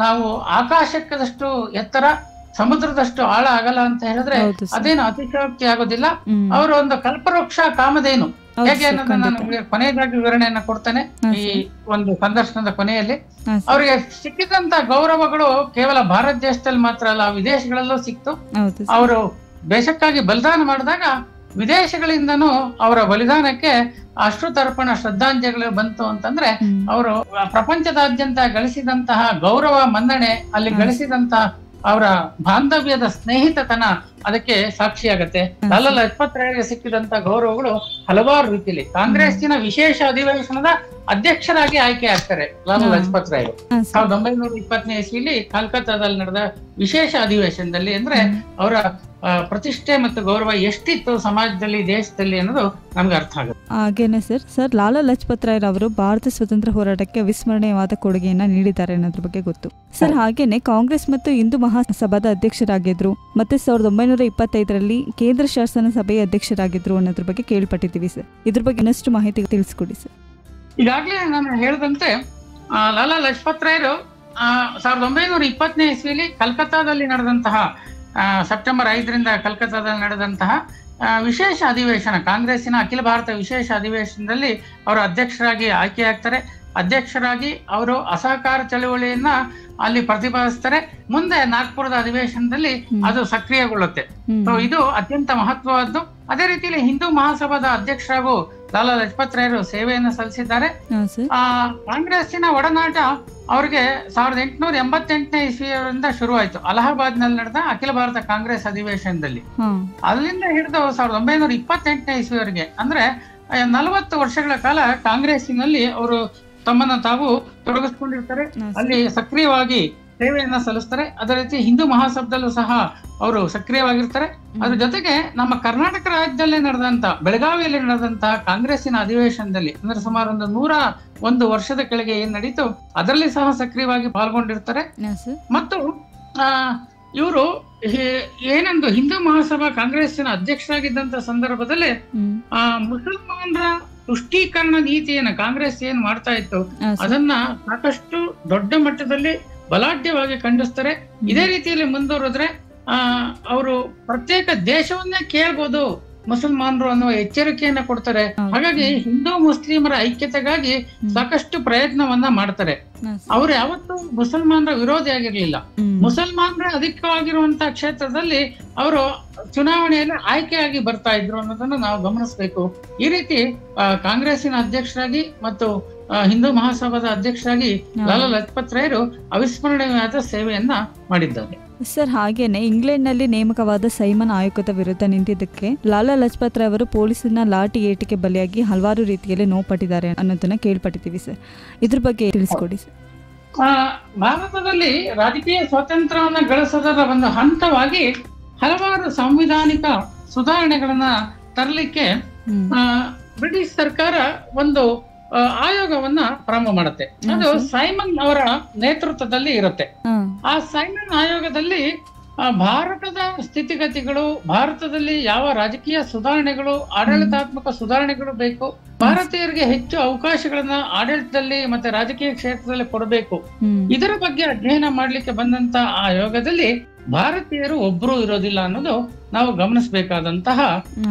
ನಾವು ಆಕಾಶಕ್ಕದಷ್ಟು ಎತ್ತರ, ಸಮುದ್ರದಷ್ಟು ಆಳ ಆಗಲ್ಲ ಅಂತ ಹೇಳಿದ್ರೆ ಅದೇನು ಅತಿಶಯೋಕ್ತಿ ಆಗೋದಿಲ್ಲ. ಅವರು ಒಂದು ಕಲ್ಪವೃಕ್ಷ ಕಾಮಧೇನು ಹೇಗೆ ಅನ್ನೋದನ್ನ ನಾನು ಕೊನೆಯದಾಗಿ ವಿವರಣೆಯನ್ನ ಕೊಡ್ತೇನೆ ಈ ಒಂದು ಸಂದರ್ಶನದ ಕೊನೆಯಲ್ಲಿ. ಅವರಿಗೆ ಸಿಕ್ಕಿದಂತ ಗೌರವಗಳು ಕೇವಲ ಭಾರತ ದೇಶದಲ್ಲಿ ಮಾತ್ರ ಅಲ್ಲ, ವಿದೇಶಗಳಲ್ಲೂ ಸಿಕ್ತು. ಅವರು ದೇಶಕ್ಕಾಗಿ ಬಲಿದಾನ ಮಾಡಿದಾಗ ವಿದೇಶಗಳಿಂದನೂ ಅವರ ಬಲಿದಾನಕ್ಕೆ ಅಶ್ರುತರ್ಪಣ ಶ್ರದ್ಧಾಂಜಲಿಗಳು ಬಂತು ಅಂತಂದ್ರೆ ಅವರು ಪ್ರಪಂಚದಾದ್ಯಂತ ಗಳಿಸಿದಂತಹ ಗೌರವ ಮನ್ನಣೆ, ಅಲ್ಲಿ ಗಳಿಸಿದಂತಹ ಅವರ ಬಾಂಧವ್ಯದ ಸ್ನೇಹಿತತನ ಅದಕ್ಕೆ ಸಾಕ್ಷಿಯಾಗತ್ತೆ. ಲಾಲಾ ಲಜಪತ್ ರಾಯರಿಗೆ ಸಿಕ್ಕಿದಂತ ಗೌರವಗಳು ಹಲವಾರು ರೀತಿಯಲ್ಲಿ. ಕಾಂಗ್ರೆಸ್ಸಿನ ವಿಶೇಷ ಅಧಿವೇಶನದ ಅಧ್ಯಕ್ಷರಾಗಿ ಆಯ್ಕೆ ಆಗ್ತಾರೆ ಲಾಲಾ ಲಜಪತ್ ರಾಯರು 1920ನೇ ಇಸ್ವಿಲಿ ಕಲ್ಕತ್ತಾದಲ್ಲಿ ನಡೆದ ವಿಶೇಷ ಅಧಿವೇಶನದಲ್ಲಿ. ಅಂದ್ರೆ ಅವರ ಪ್ರತಿಷ್ಠೆ ಮತ್ತು ಗೌರವ ಎಷ್ಟಿತ್ತು ಸಮಾಜದಲ್ಲಿ, ದೇಶದಲ್ಲಿ ಅನ್ನೋದು ನಮ್ಗೆ ಅರ್ಥ ಆಗುತ್ತೆ. ಹಾಗೇನೆ ಸರ್ ಲಾಲಾ ಲಜಪತ್ ರಾಯ್ ಅವರು ಭಾರತ ಸ್ವತಂತ್ರ ಹೋರಾಟಕ್ಕೆ ಅವಿಸ್ಮರಣೀಯವಾದ ಕೊಡುಗೆಯನ್ನ ನೀಡಿದ್ದಾರೆ ಅನ್ನೋದ್ರ ಬಗ್ಗೆ ಗೊತ್ತು ಸರ್. ಹಾಗೇನೆ ಕಾಂಗ್ರೆಸ್ ಮತ್ತು ಹಿಂದೂ ಮಹಾಸಭಾದ ಅಧ್ಯಕ್ಷರಾಗಿದ್ರು, ಮತ್ತೆ 1925ರಲ್ಲಿ ಕೇಂದ್ರ ಶಾಸನ ಸಭೆಯ ಅಧ್ಯಕ್ಷರಾಗಿದ್ರು ಅನ್ನೋದ್ರ ಬಗ್ಗೆ ಕೇಳ್ಪಟ್ಟಿದ್ದೀವಿ ಸರ್. ಇದ್ರ ಬಗ್ಗೆ ಇನ್ನಷ್ಟು ಮಾಹಿತಿ ತಿಳಿಸ್ಕೊಡಿ ಸರ್. ಈಗಾಗಲೇ ನಾನು ಹೇಳಿದಂತೆ ಲಾಲಾ ಲಜಪತ್ ರಾಯರು 1920ನೇ ಇಸ್ವಿಲಿ ಕಲ್ಕತ್ತಾದಲ್ಲಿ ನಡೆದಂತಹ ಸೆಪ್ಟೆಂಬರ್ 5ರಿಂದ ಕಲ್ಕತ್ತಾದಲ್ಲಿ ನಡೆದಂತಹ ವಿಶೇಷ ಅಧಿವೇಶನ, ಕಾಂಗ್ರೆಸ್ಸಿನ ಅಖಿಲ ಭಾರತ ವಿಶೇಷ ಅಧಿವೇಶನದಲ್ಲಿ ಅವರು ಅಧ್ಯಕ್ಷರಾಗಿ ಆಯ್ಕೆಯಾಗ್ತಾರೆ. ಅಧ್ಯಕ್ಷರಾಗಿ ಅವರು ಅಸಹಕಾರ ಚಳವಳಿಯನ್ನ ಅಲ್ಲಿ ಪ್ರತಿಪಾದಿಸ್ತಾರೆ. ಮುಂದೆ ನಾಗ್ಪುರದ ಅಧಿವೇಶನದಲ್ಲಿ ಅದು ಸಕ್ರಿಯಗೊಳ್ಳುತ್ತೆ. ಸೊ ಇದು ಅತ್ಯಂತ ಮಹತ್ವವಾದ್ದು. ಅದೇ ರೀತಿಯಲ್ಲಿ ಹಿಂದೂ ಮಹಾಸಭಾದ ಅಧ್ಯಕ್ಷರಾಗೂ ಲಾಲಾ ಲಜಪತ್ ರಾಯರು ಸೇವೆಯನ್ನು ಸಲ್ಲಿಸಿದ್ದಾರೆ. ಕಾಂಗ್ರೆಸ್ಸಿನ ಒಡನಾಟ ಅವ್ರಿಗೆ 1888ನೇ ಇಸ್ವಿಯಿಂದ ಶುರುವಾಯಿತು ಅಲಹಾಬಾದ್ ನಲ್ಲಿ ನಡೆದ ಅಖಿಲ ಭಾರತ ಕಾಂಗ್ರೆಸ್ ಅಧಿವೇಶನದಲ್ಲಿ. ಅಲ್ಲಿಂದ ಹಿಡಿದು 1928ನೇ ಇಸ್ವಿವರೆಗೆ ಅಂದ್ರೆ 40 ವರ್ಷಗಳ ಕಾಲ ಕಾಂಗ್ರೆಸ್ಸಿನಲ್ಲಿ ಅವರು ತಮ್ಮನ್ನ ತಾವು ತೊಡಗಿಸ್ಕೊಂಡಿರ್ತಾರೆ. ಅಲ್ಲಿ ಸಕ್ರಿಯವಾಗಿ ಸೇವೆಯನ್ನ ಸಲ್ಲಿಸ್ತಾರೆ. ಅದೇ ರೀತಿ ಹಿಂದೂ ಮಹಾಸಭಾದಲ್ಲೂ ಸಹ ಅವರು ಸಕ್ರಿಯವಾಗಿರ್ತಾರೆ. ಅದ್ರ ಜೊತೆಗೆ ನಮ್ಮ ಕರ್ನಾಟಕ ರಾಜ್ಯದಲ್ಲೇ ನಡೆದಂತ ಬೆಳಗಾವಿಯಲ್ಲಿ ನಡೆದಂತಹ ಕಾಂಗ್ರೆಸ್ಸಿನ ಅಧಿವೇಶನದಲ್ಲಿ ಅಂದ್ರೆ ಸುಮಾರು 101 ವರ್ಷದ ಕೆಳಗೆ ಏನ್ ನಡೀತು ಅದರಲ್ಲಿ ಸಹ ಸಕ್ರಿಯವಾಗಿ ಪಾಲ್ಗೊಂಡಿರ್ತಾರೆ. ಮತ್ತು ಇವರು ಏನೊಂದು ಹಿಂದೂ ಮಹಾಸಭಾ ಕಾಂಗ್ರೆಸ್ಸಿನ ಅಧ್ಯಕ್ಷರಾಗಿದ್ದಂತ ಸಂದರ್ಭದಲ್ಲಿ ಮುಸಲ್ಮಾನರ ತುಷ್ಟೀಕರಣ ನೀತಿಯನ್ನ ಕಾಂಗ್ರೆಸ್ ಏನ್ ಮಾಡ್ತಾ ಇತ್ತು ಅದನ್ನ ಸಾಕಷ್ಟು ದೊಡ್ಡ ಮಟ್ಟದಲ್ಲಿ ಬಲಾಢ್ಯವಾಗಿ ಖಂಡಿಸ್ತಾರೆ. ಇದೇ ರೀತಿಯಲ್ಲಿ ಮುಂದುವರೆದ್ರೆ ಅವರು ಪ್ರತ್ಯೇಕ ದೇಶವನ್ನೇ ಕೇಳ್ಬೋದು ಮುಸಲ್ಮಾನರು ಅನ್ನುವ ಎಚ್ಚರಿಕೆಯನ್ನ ಕೊಡ್ತಾರೆ. ಹಾಗಾಗಿ ಹಿಂದೂ ಮುಸ್ಲಿಮರ ಐಕ್ಯತೆಗಾಗಿ ಸಾಕಷ್ಟು ಪ್ರಯತ್ನವನ್ನ ಮಾಡ್ತಾರೆ. ಅವರು ಯಾವತ್ತೂ ಮುಸಲ್ಮಾನರ ವಿರೋಧಿ ಆಗಿರ್ಲಿಲ್ಲ. ಮುಸಲ್ಮಾನರೇ ಅಧಿಕವಾಗಿರುವಂತಹ ಕ್ಷೇತ್ರದಲ್ಲಿ ಅವರು ಚುನಾವಣೆಯಲ್ಲಿ ಆಯ್ಕೆಯಾಗಿ ಬರ್ತಾ ಇದ್ರು ಅನ್ನೋದನ್ನ ನಾವು ಗಮನಿಸಬೇಕು. ಈ ರೀತಿ ಕಾಂಗ್ರೆಸ್ಸಿನ ಅಧ್ಯಕ್ಷರಾಗಿ ಮತ್ತು ಹಿಂದೂ ಮಹಾಸಭಾದ ಅಧ್ಯಕ್ಷರಾಗಿ ಲಾಲಾ ಲಜಪತ್ ರಾಯರು ಅವಿಸ್ಮರಣೀಯವಾದ ಸೇವೆಯನ್ನ ಮಾಡಿದ್ದಾರೆ ಸರ್. ಹಾಗೇನೆ ಇಂಗ್ಲೆಂಡ್ನಲ್ಲಿ ನೇಮಕವಾದ ಸೈಮನ್ ಆಯೋಗದ ವಿರುದ್ಧ ನಿಂತಿದ್ದಕ್ಕೆ ಲಾಲಾ ಲಜಪತ್ ರಾಯ್ ಅವರು ಪೊಲೀಸರನ್ನ ಲಾಠಿ ಏಟಿಗೆ ಬಲಿಯಾಗಿ ಹಲವಾರು ರೀತಿಯಲ್ಲಿ ನೋವುಪಟ್ಟಿದ್ದಾರೆ ಅನ್ನೋದನ್ನ ಕೇಳ್ಪಟ್ಟಿದ್ದೀವಿ ಸರ್. ಇದ್ರ ಬಗ್ಗೆ ತಿಳಿಸ್ಕೊಡಿ ಸರ್. ಭಾರತದಲ್ಲಿ ರಾಜಕೀಯ ಸ್ವಾತಂತ್ರ್ಯವನ್ನ ಗಳಿಸೋದರ ಒಂದು ಹಂತವಾಗಿ ಹಲವಾರು ಸಾಂವಿಧಾನಿಕ ಸುಧಾರಣೆಗಳನ್ನ ತರಲಿಕ್ಕೆ ಬ್ರಿಟಿಷ್ ಸರ್ಕಾರ ಒಂದು ಆಯೋಗವನ್ನ ಪ್ರಾರಂಭ ಮಾಡುತ್ತೆ. ಅದು ಸೈಮನ್ ಅವರ ನೇತೃತ್ವದಲ್ಲಿ ಇರುತ್ತೆ. ಆ ಸೈಮನ್ ಆಯೋಗದಲ್ಲಿ ಭಾರತದ ಸ್ಥಿತಿಗತಿಗಳು, ಭಾರತದಲ್ಲಿ ಯಾವ ರಾಜಕೀಯ ಸುಧಾರಣೆಗಳು, ಆಡಳಿತಾತ್ಮಕ ಸುಧಾರಣೆಗಳು ಬೇಕು, ಭಾರತೀಯರಿಗೆ ಹೆಚ್ಚು ಅವಕಾಶಗಳನ್ನ ಆಡಳಿತದಲ್ಲಿ ಮತ್ತೆ ರಾಜಕೀಯ ಕ್ಷೇತ್ರದಲ್ಲಿ ಕೊಡಬೇಕು, ಇದರ ಬಗ್ಗೆ ಅಧ್ಯಯನ ಮಾಡ್ಲಿಕ್ಕೆ ಬಂದಂತ ಆ ಆಯೋಗದಲ್ಲಿ ಭಾರತೀಯರು ಒಬ್ರು ಇರೋದಿಲ್ಲ ಅನ್ನೋದು ನಾವು ಗಮನಿಸಬೇಕಾದಂತಹ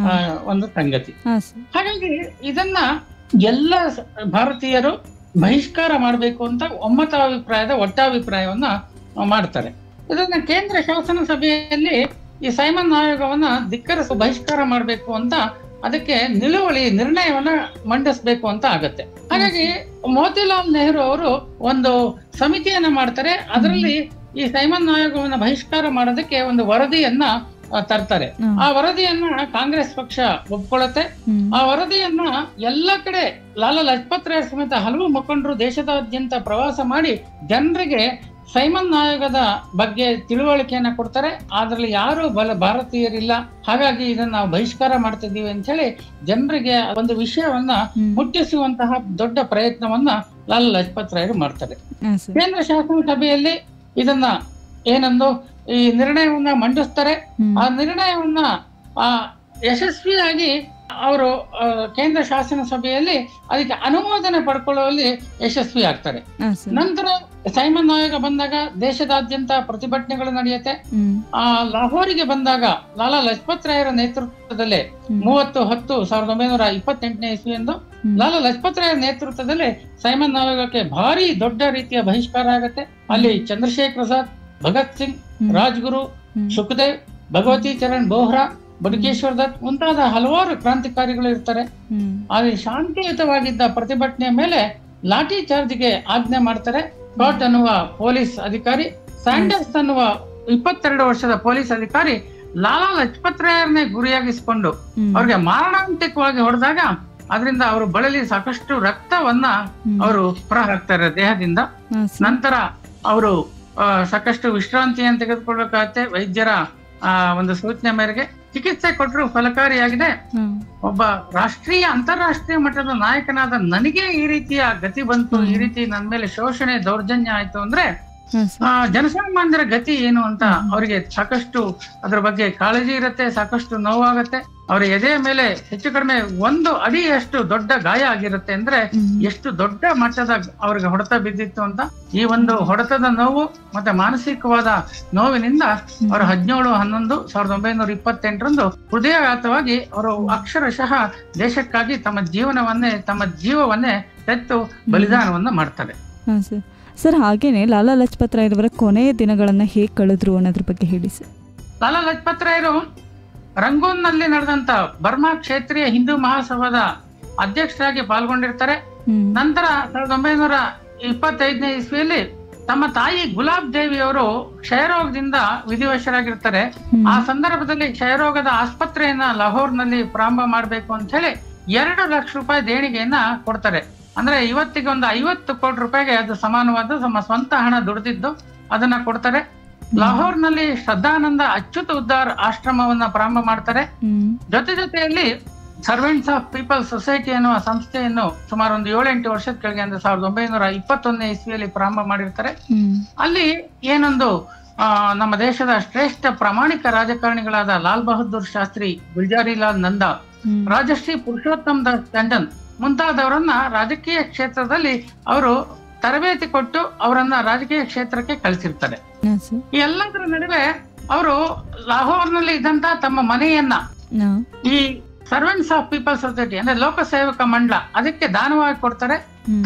ಒಂದು ಸಂಗತಿ. ಹಾಗಾಗಿ ಇದನ್ನ ಎಲ್ಲ ಭಾರತೀಯರು ಬಹಿಷ್ಕಾರ ಮಾಡಬೇಕು ಅಂತ ಒಟ್ಟಾಭಿಪ್ರಾಯವನ್ನ ಮಾಡ್ತಾರೆ. ಇದನ್ನ ಕೇಂದ್ರ ಶಾಸನ ಸಭೆಯಲ್ಲಿ ಈ ಸೈಮನ್ ಆಯೋಗವನ್ನ ಬಹಿಷ್ಕಾರ ಮಾಡಬೇಕು ಅಂತ ಅದಕ್ಕೆ ನಿಲುವಳಿ ನಿರ್ಣಯವನ್ನ ಮಂಡಿಸ್ಬೇಕು ಅಂತ ಆಗತ್ತೆ. ಹಾಗಾಗಿ ಮೋತಿಲಾಲ್ ನೆಹರು ಅವರು ಒಂದು ಸಮಿತಿಯನ್ನ ಮಾಡ್ತಾರೆ. ಅದರಲ್ಲಿ ಈ ಸೈಮನ್ ಆಯೋಗವನ್ನ ಬಹಿಷ್ಕಾರ ಮಾಡೋದಕ್ಕೆ ಒಂದು ವರದಿಯನ್ನ ತರ್ತಾರೆ. ಆ ವರದಿಯನ್ನ ಕಾಂಗ್ರೆಸ್ ಪಕ್ಷ ಒಪ್ಕೊಳ್ಳುತ್ತೆ. ಆ ವರದಿಯನ್ನ ಎಲ್ಲ ಕಡೆ ಲಾಲಾ ಲಜಪತ್ ರಾಯ್ ಸಮೇತ ಹಲವು ಮುಖಂಡರು ದೇಶದಾದ್ಯಂತ ಪ್ರವಾಸ ಮಾಡಿ ಜನರಿಗೆ ಸೈಮನ್ ಆಯೋಗದ ಬಗ್ಗೆ ತಿಳುವಳಿಕೆಯನ್ನ ಕೊಡ್ತಾರೆ. ಅದ್ರಲ್ಲಿ ಯಾರು ಭಾರತೀಯರಿಲ್ಲ, ಹಾಗಾಗಿ ಇದನ್ನ ನಾವು ಬಹಿಷ್ಕಾರ ಮಾಡ್ತಿದ್ದೀವಿ ಅಂತ ಹೇಳಿ ಜನರಿಗೆ ಒಂದು ವಿಷಯವನ್ನ ಮುಟ್ಟಿಸುವಂತಹ ದೊಡ್ಡ ಪ್ರಯತ್ನವನ್ನ ಲಾಲಾ ಲಜಪತ್ ರಾಯರು ಮಾಡ್ತಾರೆ. ಕೇಂದ್ರ ಶಾಸನ ಸಭೆಯಲ್ಲಿ ಇದನ್ನ ಏನಂದು ಈ ನಿರ್ಣಯವನ್ನ ಮಂಡಿಸ್ತಾರೆ. ಆ ನಿರ್ಣಯವನ್ನ ಯಶಸ್ವಿಯಾಗಿ ಅವರು ಕೇಂದ್ರ ಶಾಸನ ಸಭೆಯಲ್ಲಿ ಅದಕ್ಕೆ ಅನುಮೋದನೆ ಪಡ್ಕೊಳ್ಳುವಲ್ಲಿ ಯಶಸ್ವಿ ಆಗ್ತಾರೆ. ನಂತರ ಸೈಮನ್ ಆಯೋಗ ಬಂದಾಗ ದೇಶದಾದ್ಯಂತ ಪ್ರತಿಭಟನೆಗಳು ನಡೆಯುತ್ತೆ. ಲಾಹೋರಿಗೆ ಬಂದಾಗ ಲಾಲಾ ಲಜಪತ್ ರಾಯರ ನೇತೃತ್ವದಲ್ಲಿ 30/10/1928 ಇಸ್ವಿಯಂದು ಲಾಲಾ ಲಜಪತ್ ರಾಯರ ನೇತೃತ್ವದಲ್ಲಿ ಸೈಮನ್ ಆಯೋಗಕ್ಕೆ ಭಾರಿ ದೊಡ್ಡ ರೀತಿಯ ಬಹಿಷ್ಕಾರ ಆಗುತ್ತೆ. ಅಲ್ಲಿ ಚಂದ್ರಶೇಖರ್ ಆಜಾದ್, ಭಗತ್ ಸಿಂಗ್, ರಾಜ್ಗುರು, ಸುಖದೇವ್, ಭಗವತಿ ಚರಣ್ ಬೋಹ್ರಾ, ಬಟುಕೇಶ್ವರ್ ದತ್ ಮುಂತಾದ ಹಲವಾರು ಕ್ರಾಂತಿಕಾರಿಗಳು ಇರ್ತಾರೆ. ಆದರೆ ಶಾಂತಿಯುತವಾಗಿದ್ದ ಪ್ರತಿಭಟನೆಯ ಮೇಲೆ ಲಾಠಿ ಚಾರ್ಜ್ಗೆ ಆಜ್ಞೆ ಮಾಡ್ತಾರೆ. ಸ್ಕಾಟ್ ಅನ್ನುವ ಪೊಲೀಸ್ ಅಧಿಕಾರಿ, ಸ್ಯಾಂಡರ್ಸ್ ಅನ್ನುವ 22 ವರ್ಷದ ಪೊಲೀಸ್ ಅಧಿಕಾರಿ ಲಾಲಾ ಲಜಪತ್ ರಾಯರನ್ನೇ ಗುರಿಯಾಗಿಸಿಕೊಂಡು ಅವ್ರಿಗೆ ಮಾರಣಾಂತಿಕವಾಗಿ ಹೊಡೆದಾಗ ಅದರಿಂದ ಅವರು ಬಳಲಿ ಸಾಕಷ್ಟು ರಕ್ತವನ್ನ ಅವರು ಹೊರ ಹಾಕ್ತಾರೆ ದೇಹದಿಂದ. ನಂತರ ಅವರು ಸಾಕಷ್ಟು ವಿಶ್ರಾಂತಿಯನ್ನು ತೆಗೆದುಕೊಳ್ಬೇಕಾಗತ್ತೆ. ವೈದ್ಯರ ಒಂದು ಸೂಚನೆ ಮೇರೆಗೆ ಚಿಕಿತ್ಸೆ ಕೊಟ್ಟರು ಫಲಕಾರಿಯಾಗಿದೆ. ಒಬ್ಬ ರಾಷ್ಟ್ರೀಯ ಅಂತಾರಾಷ್ಟ್ರೀಯ ಮಟ್ಟದ ನಾಯಕನಾದ ನನಗೆ ಈ ರೀತಿಯ ಗತಿ ಬಂತು, ಈ ರೀತಿ ನನ್ನ ಮೇಲೆ ಶೋಷಣೆ ದೌರ್ಜನ್ಯ ಆಯ್ತು ಅಂದ್ರೆ ಜನಸಾಮಾನ್ಯರ ಗತಿ ಏನು ಅಂತ ಅವರಿಗೆ ಸಾಕಷ್ಟು ಅದ್ರ ಬಗ್ಗೆ ಕಾಳಜಿ ಇರುತ್ತೆ, ಸಾಕಷ್ಟು ನೋವಾಗತ್ತೆ. ಅವರ ಎದೆಯ ಮೇಲೆ ಹೆಚ್ಚು ಕಡಿಮೆ 1 ಅಡಿಯಷ್ಟು ದೊಡ್ಡ ಗಾಯ ಆಗಿರುತ್ತೆ. ಅಂದ್ರೆ ಎಷ್ಟು ದೊಡ್ಡ ಮಟ್ಟದ ಅವ್ರಿಗೆ ಹೊಡೆತ ಬಿದ್ದಿತ್ತು ಅಂತ. ಈ ಒಂದು ಹೊಡೆತದ ನೋವು ಮತ್ತೆ ಮಾನಸಿಕವಾದ ನೋವಿನಿಂದ ಅವರು 17/11/1928 ಹೃದಯಾಘಾತವಾಗಿ ಅವರು ಅಕ್ಷರಶಃ ದೇಶಕ್ಕಾಗಿ ತಮ್ಮ ಜೀವವನ್ನೇ ತೆತ್ತು ಬಲಿದಾನವನ್ನ ಮಾಡ್ತಾರೆ. ಸರ್, ಹಾಗೇನೆ ಲಾಲಾ ಲಜಪತ್ ರಾಯರವರ ಕೊನೆಯ ದಿನಗಳನ್ನ ಹೇಗೆ ಕಳೆದ್ರು ಅನ್ನೋದ್ರ ಬಗ್ಗೆ ಹೇಳಿ ಸರ್. ಲಾಲಾ ಲಜಪತ್ ರಾಯರು ರಂಗೂನ್ ನಲ್ಲಿ ನಡೆದಂತ ಬರ್ಮಾ ಕ್ಷೇತ್ರೀಯ ಹಿಂದೂ ಮಹಾಸಭಾದ ಅಧ್ಯಕ್ಷರಾಗಿ ಪಾಲ್ಗೊಂಡಿರ್ತಾರೆ. ನಂತರ 1925ನೇ ಇಸ್ವಿಯಲ್ಲಿ ತಮ್ಮ ತಾಯಿ ಗುಲಾಬ್ ದೇವಿ ಅವರು ಕ್ಷಯರೋಗದಿಂದ ವಿಧಿವಶರಾಗಿರ್ತಾರೆ. ಆ ಸಂದರ್ಭದಲ್ಲಿ ಕ್ಷಯರೋಗದ ಆಸ್ಪತ್ರೆಯನ್ನ ಲಾಹೋರ್ ನಲ್ಲಿ ಪ್ರಾರಂಭ ಮಾಡ್ಬೇಕು ಅಂತ ಹೇಳಿ 2 ಲಕ್ಷ ರೂಪಾಯಿ ದೇಣಿಗೆಯನ್ನ ಕೊಡ್ತಾರೆ. ಅಂದ್ರೆ ಇವತ್ತಿಗೆ ಒಂದು 50 ಕೋಟಿ ರೂಪಾಯಿಗೆ ಅದು ಸಮಾನವಾದ ತಮ್ಮ ಸ್ವಂತ ಹಣ ದುಡಿದಿದ್ದು ಅದನ್ನ ಕೊಡ್ತಾರೆ. ಲಾಹೋರ್ ನಲ್ಲಿ ಶ್ರದ್ಧಾನಂದ ಅಚ್ಯುತ ಉದ್ದಾರ್ ಆಶ್ರಮವನ್ನ ಪ್ರಾರಂಭ ಮಾಡ್ತಾರೆ. ಜೊತೆಯಲ್ಲಿ ಸರ್ವೆಂಟ್ಸ್ ಆಫ್ ಪೀಪಲ್ ಸೊಸೈಟಿ ಅನ್ನುವ ಸಂಸ್ಥೆಯನ್ನು ಸುಮಾರು ಒಂದು 7-8 ವರ್ಷದ ಕೆಳಗೆ ಅಂದ್ರೆ 1921ನೇ ಇಸ್ವಿಯಲ್ಲಿ ಪ್ರಾರಂಭ ಮಾಡಿರ್ತಾರೆ. ಅಲ್ಲಿ ಏನೊಂದು ನಮ್ಮ ದೇಶದ ಶ್ರೇಷ್ಠ ಪ್ರಾಮಾಣಿಕ ರಾಜಕಾರಣಿಗಳಾದ ಲಾಲ್ ಬಹದ್ದೂರ್ ಶಾಸ್ತ್ರಿ, ಗುಲ್ಜಾರಿ ಲಾಲ್ ನಂದಾ, ರಾಜಶ್ರೀ ಪುರುಷೋತ್ತಮ್ ದಾಸ್ ಟಂಡನ್ ಮುಂತಾದವರನ್ನ ರಾಜಕೀಯ ಕ್ಷೇತ್ರದಲ್ಲಿ ಅವರು ತರಬೇತಿ ಕೊಟ್ಟು ಅವರನ್ನ ರಾಜಕೀಯ ಕ್ಷೇತ್ರಕ್ಕೆ ಕಳಿಸಿರ್ತಾರೆ. ಈ ಎಲ್ಲದರ ನಡುವೆ ಅವರು ಲಾಹೋರ್ನಲ್ಲಿ ಇದ್ದಂತ ತಮ್ಮ ಮನೆಯನ್ನ ಈ ಸರ್ವೆಂಟ್ಸ್ ಆಫ್ ಪೀಪಲ್ ಸೊಸೈಟಿ ಅಂದ್ರೆ ಲೋಕಸೇವಕ ಮಂಡಳ ಅದಕ್ಕೆ ದಾನವಾಗಿ ಕೊಡ್ತಾರೆ.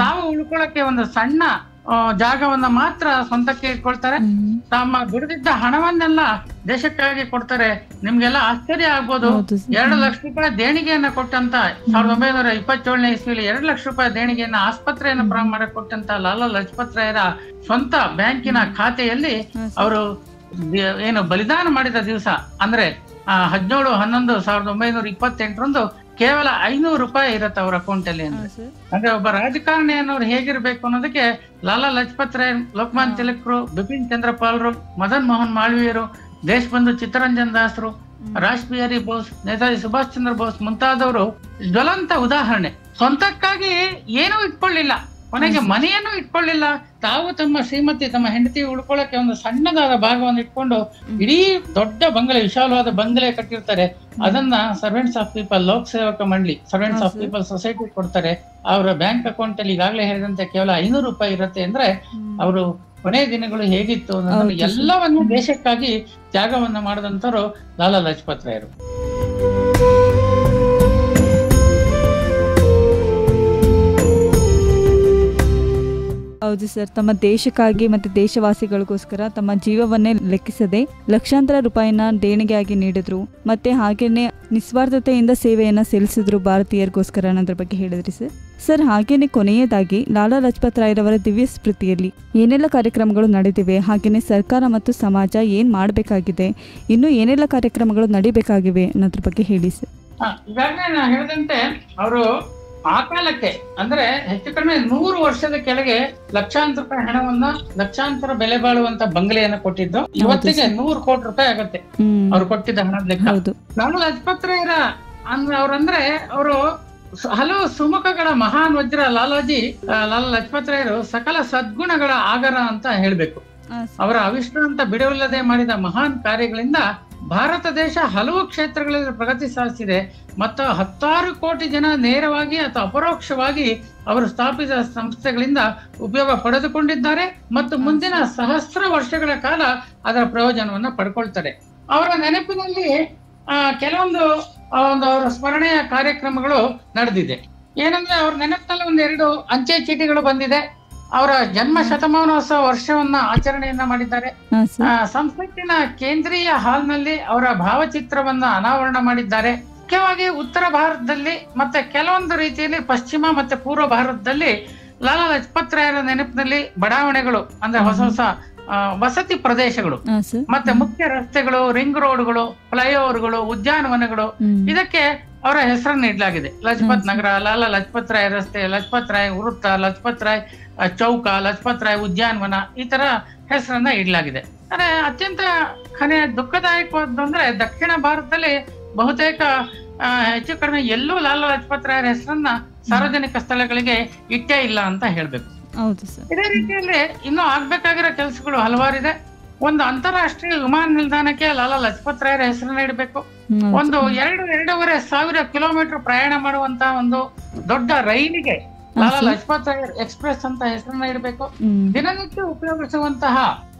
ತಾವು ಉಳ್ಕೊಳಕ್ಕೆ ಒಂದು ಸಣ್ಣ ಜಾಗವನ್ನ ಮಾತ್ರ ಸ್ವಂತಕ್ಕೆ ಇಟ್ಕೊಳ್ತಾರೆ. ತಮ್ಮ ದುಡಿದಿದ್ದ ಹಣವನ್ನೆಲ್ಲ ದೇಶಕ್ಕಾಗಿ ಕೊಡ್ತಾರೆ. ನಿಮ್ಗೆಲ್ಲ ಆಶ್ಚರ್ಯ ಆಗ್ಬೋದು, 2 ಲಕ್ಷ ರೂಪಾಯಿ ದೇಣಿಗೆಯನ್ನ ಕೊಟ್ಟಂತ 1927ನೇ ಇಸ್ವಿಲಿ 2 ಲಕ್ಷ ರೂಪಾಯಿ ದೇಣಿಗೆಯನ್ನ ಆಸ್ಪತ್ರೆಯನ್ನ ಪ್ರಾರಂಭ ಮಾಡಕ್ ಕೊಟ್ಟಂತ ಲಾಲಾ ಲಜಪತ್ ರಾಯರ ಸ್ವಂತ ಬ್ಯಾಂಕಿನ ಖಾತೆಯಲ್ಲಿ ಅವರು ಏನು ಬಲಿದಾನ ಮಾಡಿದ ದಿವಸ ಅಂದ್ರೆ 17/11/1928 ಕೇವಲ 500 ರೂಪಾಯಿ ಇರತ್ತೆ ಅವ್ರ ಅಕೌಂಟ್ ಅಲ್ಲಿ. ಅಂದ್ರೆ ಒಬ್ಬ ರಾಜಕಾರಣಿ ಅನ್ನೋರು ಹೇಗಿರ್ಬೇಕು ಅನ್ನೋದಕ್ಕೆ ಲಾಲಾ ಲಜಪತ್ ರಾಯ್, ಲೋಕಮಾನ್ಯ ತಿಲಕರು, ಬಿಪಿನ್ ಚಂದ್ರಪಾಲ್ರು, ಮದನ್ ಮೋಹನ್ ಮಾಳವೀಯರು, ದೇಶಬಂಧು ಚಿತ್ತರಂಜನ್ ದಾಸರು, ರಾಜ್ ಬಿಹಾರಿ ಬೋಸ್, ನೇತಾಜಿ ಸುಭಾಷ್ ಚಂದ್ರ ಬೋಸ್ ಮುಂತಾದವರು ಜ್ವಲಂತ ಉದಾಹರಣೆ. ಸ್ವಂತಕ್ಕಾಗಿ ಏನೂ ಇಟ್ಕೊಳ್ಳಿಲ್ಲ, ಕೊನೆಗೆ ಮನೆಯನ್ನು ಇಟ್ಕೊಳ್ಳಿಲ್ಲ. ತಾವು ತಮ್ಮ ಶ್ರೀಮತಿ, ತಮ್ಮ ಹೆಂಡತಿ ಉಳ್ಕೊಳ್ಳಕ್ಕೆ ಒಂದು ಸಣ್ಣದಾದ ಭಾಗವನ್ನು ಇಟ್ಕೊಂಡು ಇಡೀ ದೊಡ್ಡ ಬಂಗಲೆ, ವಿಶಾಲವಾದ ಬಂಗಲೆ ಕಟ್ಟಿರ್ತಾರೆ. ಅದನ್ನ ಸರ್ವೆಂಟ್ಸ್ ಆಫ್ ಪೀಪಲ್ ಲೋಕ ಸೇವಕ ಮಂಡಳಿ, ಸರ್ವೆಂಟ್ಸ್ ಆಫ್ ಪೀಪಲ್ ಸೊಸೈಟಿ ಕೊಡ್ತಾರೆ. ಅವರ ಬ್ಯಾಂಕ್ ಅಕೌಂಟ್ ಅಲ್ಲಿ ಈಗಾಗಲೇ ಹೇಳಿದಂತೆ ಕೇವಲ 500 ರೂಪಾಯಿ ಇರುತ್ತೆ. ಅಂದ್ರೆ ಅವರು ಕೊನೆಯ ದಿನಗಳು ಹೇಗಿತ್ತು ಅನ್ನೋದನ್ನು ಎಲ್ಲವನ್ನು ದೇಶಕ್ಕಾಗಿ ತ್ಯಾಗವನ್ನ ಮಾಡಿದಂತವರು ಲಾಲಾ ಲಜಪತ್ ರಾಯರು. ಹೌದು ಸರ್, ತಮ್ಮ ದೇಶಕ್ಕಾಗಿ ಮತ್ತು ದೇಶವಾಸಿಗಳಿಗೋಸ್ಕರ ತಮ್ಮ ಜೀವವನ್ನೇ ಲೆಕ್ಕಿಸದೆ ಲಕ್ಷಾಂತರ ರೂಪಾಯಿನ ದೇಣಿಗೆಯಾಗಿ ನೀಡಿದ್ರು. ಮತ್ತೆ ಹಾಗೇನೆ ನಿಸ್ವಾರ್ಥತೆಯಿಂದ ಸೇವೆಯನ್ನ ಸಲ್ಲಿಸಿದ್ರು ಭಾರತೀಯರಿಗೋಸ್ಕರ ಅನ್ನೋದ್ರ ಬಗ್ಗೆ ಹೇಳಿದ್ರಿ ಸರ್. ಹಾಗೇನೆ ಕೊನೆಯದಾಗಿ ಲಾಲಾ ಲಜಪತ್ ರಾಯ್ರವರ ದಿವ್ಯ ಸ್ಮೃತಿಯಲ್ಲಿ ಏನೆಲ್ಲ ಕಾರ್ಯಕ್ರಮಗಳು ನಡೆದಿವೆ, ಹಾಗೇನೆ ಸರ್ಕಾರ ಮತ್ತು ಸಮಾಜ ಏನ್ ಮಾಡಬೇಕಾಗಿದೆ, ಇನ್ನು ಏನೆಲ್ಲ ಕಾರ್ಯಕ್ರಮಗಳು ನಡಿಬೇಕಾಗಿವೆ ಅನ್ನೋದ್ರ ಬಗ್ಗೆ ಹೇಳಿ ಸರ್. ಈಗಾಗಲೇ ನಾನು ಹೇಳಿದಂತೆ ಅವರು ಆ ಕಾಲಕ್ಕೆ ಅಂದ್ರೆ ಹೆಚ್ಚು ಕಡಿಮೆ 100 ವರ್ಷದ ಕೆಳಗೆ ಲಕ್ಷಾಂತರ ರೂಪಾಯಿ ಹಣವನ್ನ, ಲಕ್ಷಾಂತರ ಬೆಲೆ ಬಾಳುವಂತ ಬಂಗಲೆಯನ್ನ ಕೊಟ್ಟಿದ್ದು. ಇವತ್ತಿಗೆ 100 ಕೋಟಿ ರೂಪಾಯಿ ಆಗತ್ತೆ ಅವ್ರು ಕೊಟ್ಟಿದ್ದ ಹಣದ ಲೆಕ್ಕ. ಲಾಲಾ ಲಜಪತ್ ರಾಯರ ಅವ್ರಂದ್ರೆ ಅವರು ಹಲವು ಸುಮುಖಗಳ ಮಹಾನ್ ವಜ್ರ. ಲಾಲಾ ಲಜಪತ್ ರಾಯರು ಸಕಲ ಸದ್ಗುಣಗಳ ಆಗರ ಅಂತ ಹೇಳ್ಬೇಕು. ಅವರ ಅವಿಶ್ರಾಂತ ಬಿಡುವಿಲ್ಲದೆ ಮಾಡಿದ ಮಹಾನ್ ಕಾರ್ಯಗಳಿಂದ ಭಾರತ ದೇಶ ಹಲವು ಕ್ಷೇತ್ರಗಳಲ್ಲಿ ಪ್ರಗತಿ ಸಾಧಿಸಿದೆ ಮತ್ತು 10 ಕೋಟಿ ಜನ ನೇರವಾಗಿ ಅಥವಾ ಅಪರೋಕ್ಷವಾಗಿ ಅವರು ಸ್ಥಾಪಿಸಿದ ಸಂಸ್ಥೆಗಳಿಂದ ಉಪಯೋಗ ಪಡೆದುಕೊಂಡಿದ್ದಾರೆ ಮತ್ತು ಮುಂದಿನ ಸಹಸ್ರ ವರ್ಷಗಳ ಕಾಲ ಅದರ ಪ್ರಯೋಜನವನ್ನ ಪಡ್ಕೊಳ್ತಾರೆ. ಅವರ ನೆನಪಿನಲ್ಲಿ ಕೆಲವೊಂದು ಅವರ ಸ್ಮರಣೆಯ ಕಾರ್ಯಕ್ರಮಗಳು ನಡೆದಿದೆ. ಏನಂದ್ರೆ ಅವ್ರ ನೆನಪಿನಲ್ಲಿ 2 ಅಂಚೆ ಚೀಟಿಗಳು ಬಂದಿದೆ. ಅವರ ಜನ್ಮ ಶತಮಾನೋತ್ಸವ ವರ್ಷವನ್ನ ಆಚರಣೆಯನ್ನ ಮಾಡಿದ್ದಾರೆ. ಸಂಸತ್ತಿನ ಕೇಂದ್ರೀಯ ಹಾಲ್ನಲ್ಲಿ ಅವರ ಭಾವಚಿತ್ರವನ್ನ ಅನಾವರಣ ಮಾಡಿದ್ದಾರೆ. ಮುಖ್ಯವಾಗಿ ಉತ್ತರ ಭಾರತದಲ್ಲಿ ಮತ್ತೆ ಕೆಲವೊಂದು ರೀತಿಯಲ್ಲಿ ಪಶ್ಚಿಮ ಮತ್ತೆ ಪೂರ್ವ ಭಾರತದಲ್ಲಿ ಲಾಲಾ ಲಜಪತ್ ರಾಯರ ನೆನಪಿನಲ್ಲಿ ಬಡಾವಣೆಗಳು ಅಂದ್ರೆ ಹೊಸ ವಸತಿ ಪ್ರದೇಶಗಳು ಮತ್ತೆ ಮುಖ್ಯ ರಸ್ತೆಗಳು, ರಿಂಗ್ ರೋಡ್ಗಳು, ಫ್ಲೈಓವರ್ಗಳು, ಉದ್ಯಾನವನಗಳು, ಇದಕ್ಕೆ ಅವರ ಹೆಸರನ್ನು ಇಡಲಾಗಿದೆ. ಲಜಪತ್ ನಗರ, ಲಾಲಾ ಲಜಪತ್ ರಾಯ್ ರಸ್ತೆ, ಲಜಪತ್ ರಾಯ್ ವೃತ್ತ, ಲಜಪತ್ ರಾಯ್ ಚೌಕ, ಲಜಪತ್ ರಾಯ್ ಉದ್ಯಾನವನ, ಈ ತರ ಹೆಸರನ್ನ ಇಡಲಾಗಿದೆ. ಅಂದ್ರೆ ಅತ್ಯಂತ ದುಃಖದಾಯಕವಾದ್ದು ಅಂದ್ರೆ ದಕ್ಷಿಣ ಭಾರತದಲ್ಲಿ ಬಹುತೇಕ ಹೆಚ್ಚು ಕಡಿಮೆ ಎಲ್ಲೂ ಲಾಲಾ ಲಜಪತ್ ರಾಯರ ಹೆಸರನ್ನ ಸಾರ್ವಜನಿಕ ಸ್ಥಳಗಳಿಗೆ ಇಟ್ಟೇ ಇಲ್ಲ ಅಂತ ಹೇಳ್ಬೇಕು. ಇದೇ ರೀತಿಯಲ್ಲಿ ಇನ್ನೂ ಆಗ್ಬೇಕಾಗಿರೋ ಕೆಲಸಗಳು ಹಲವಾರಿದೆ. ಒಂದು ಅಂತಾರಾಷ್ಟ್ರೀಯ ವಿಮಾನ ನಿಲ್ದಾಣಕ್ಕೆ ಲಾಲಾ ಲಜಪತ್ ರಾಯರ ಹೆಸರನ್ನ ಇಡಬೇಕು. ಒಂದು 2-2.5 ಸಾವಿರ ಕಿಲೋಮೀಟರ್ ಪ್ರಯಾಣ ಮಾಡುವಂತ ಒಂದು ದೊಡ್ಡ ರೈಲಿಗೆ ಲಾಲಾ ಲಜಪತ್ ರಾಯರ್ ಎಕ್ಸ್ಪ್ರೆಸ್ ಅಂತ ಹೆಸರನ್ನ ಇಡಬೇಕು. ದಿನನಿತ್ಯ ಉಪಯೋಗಿಸುವಂತಹ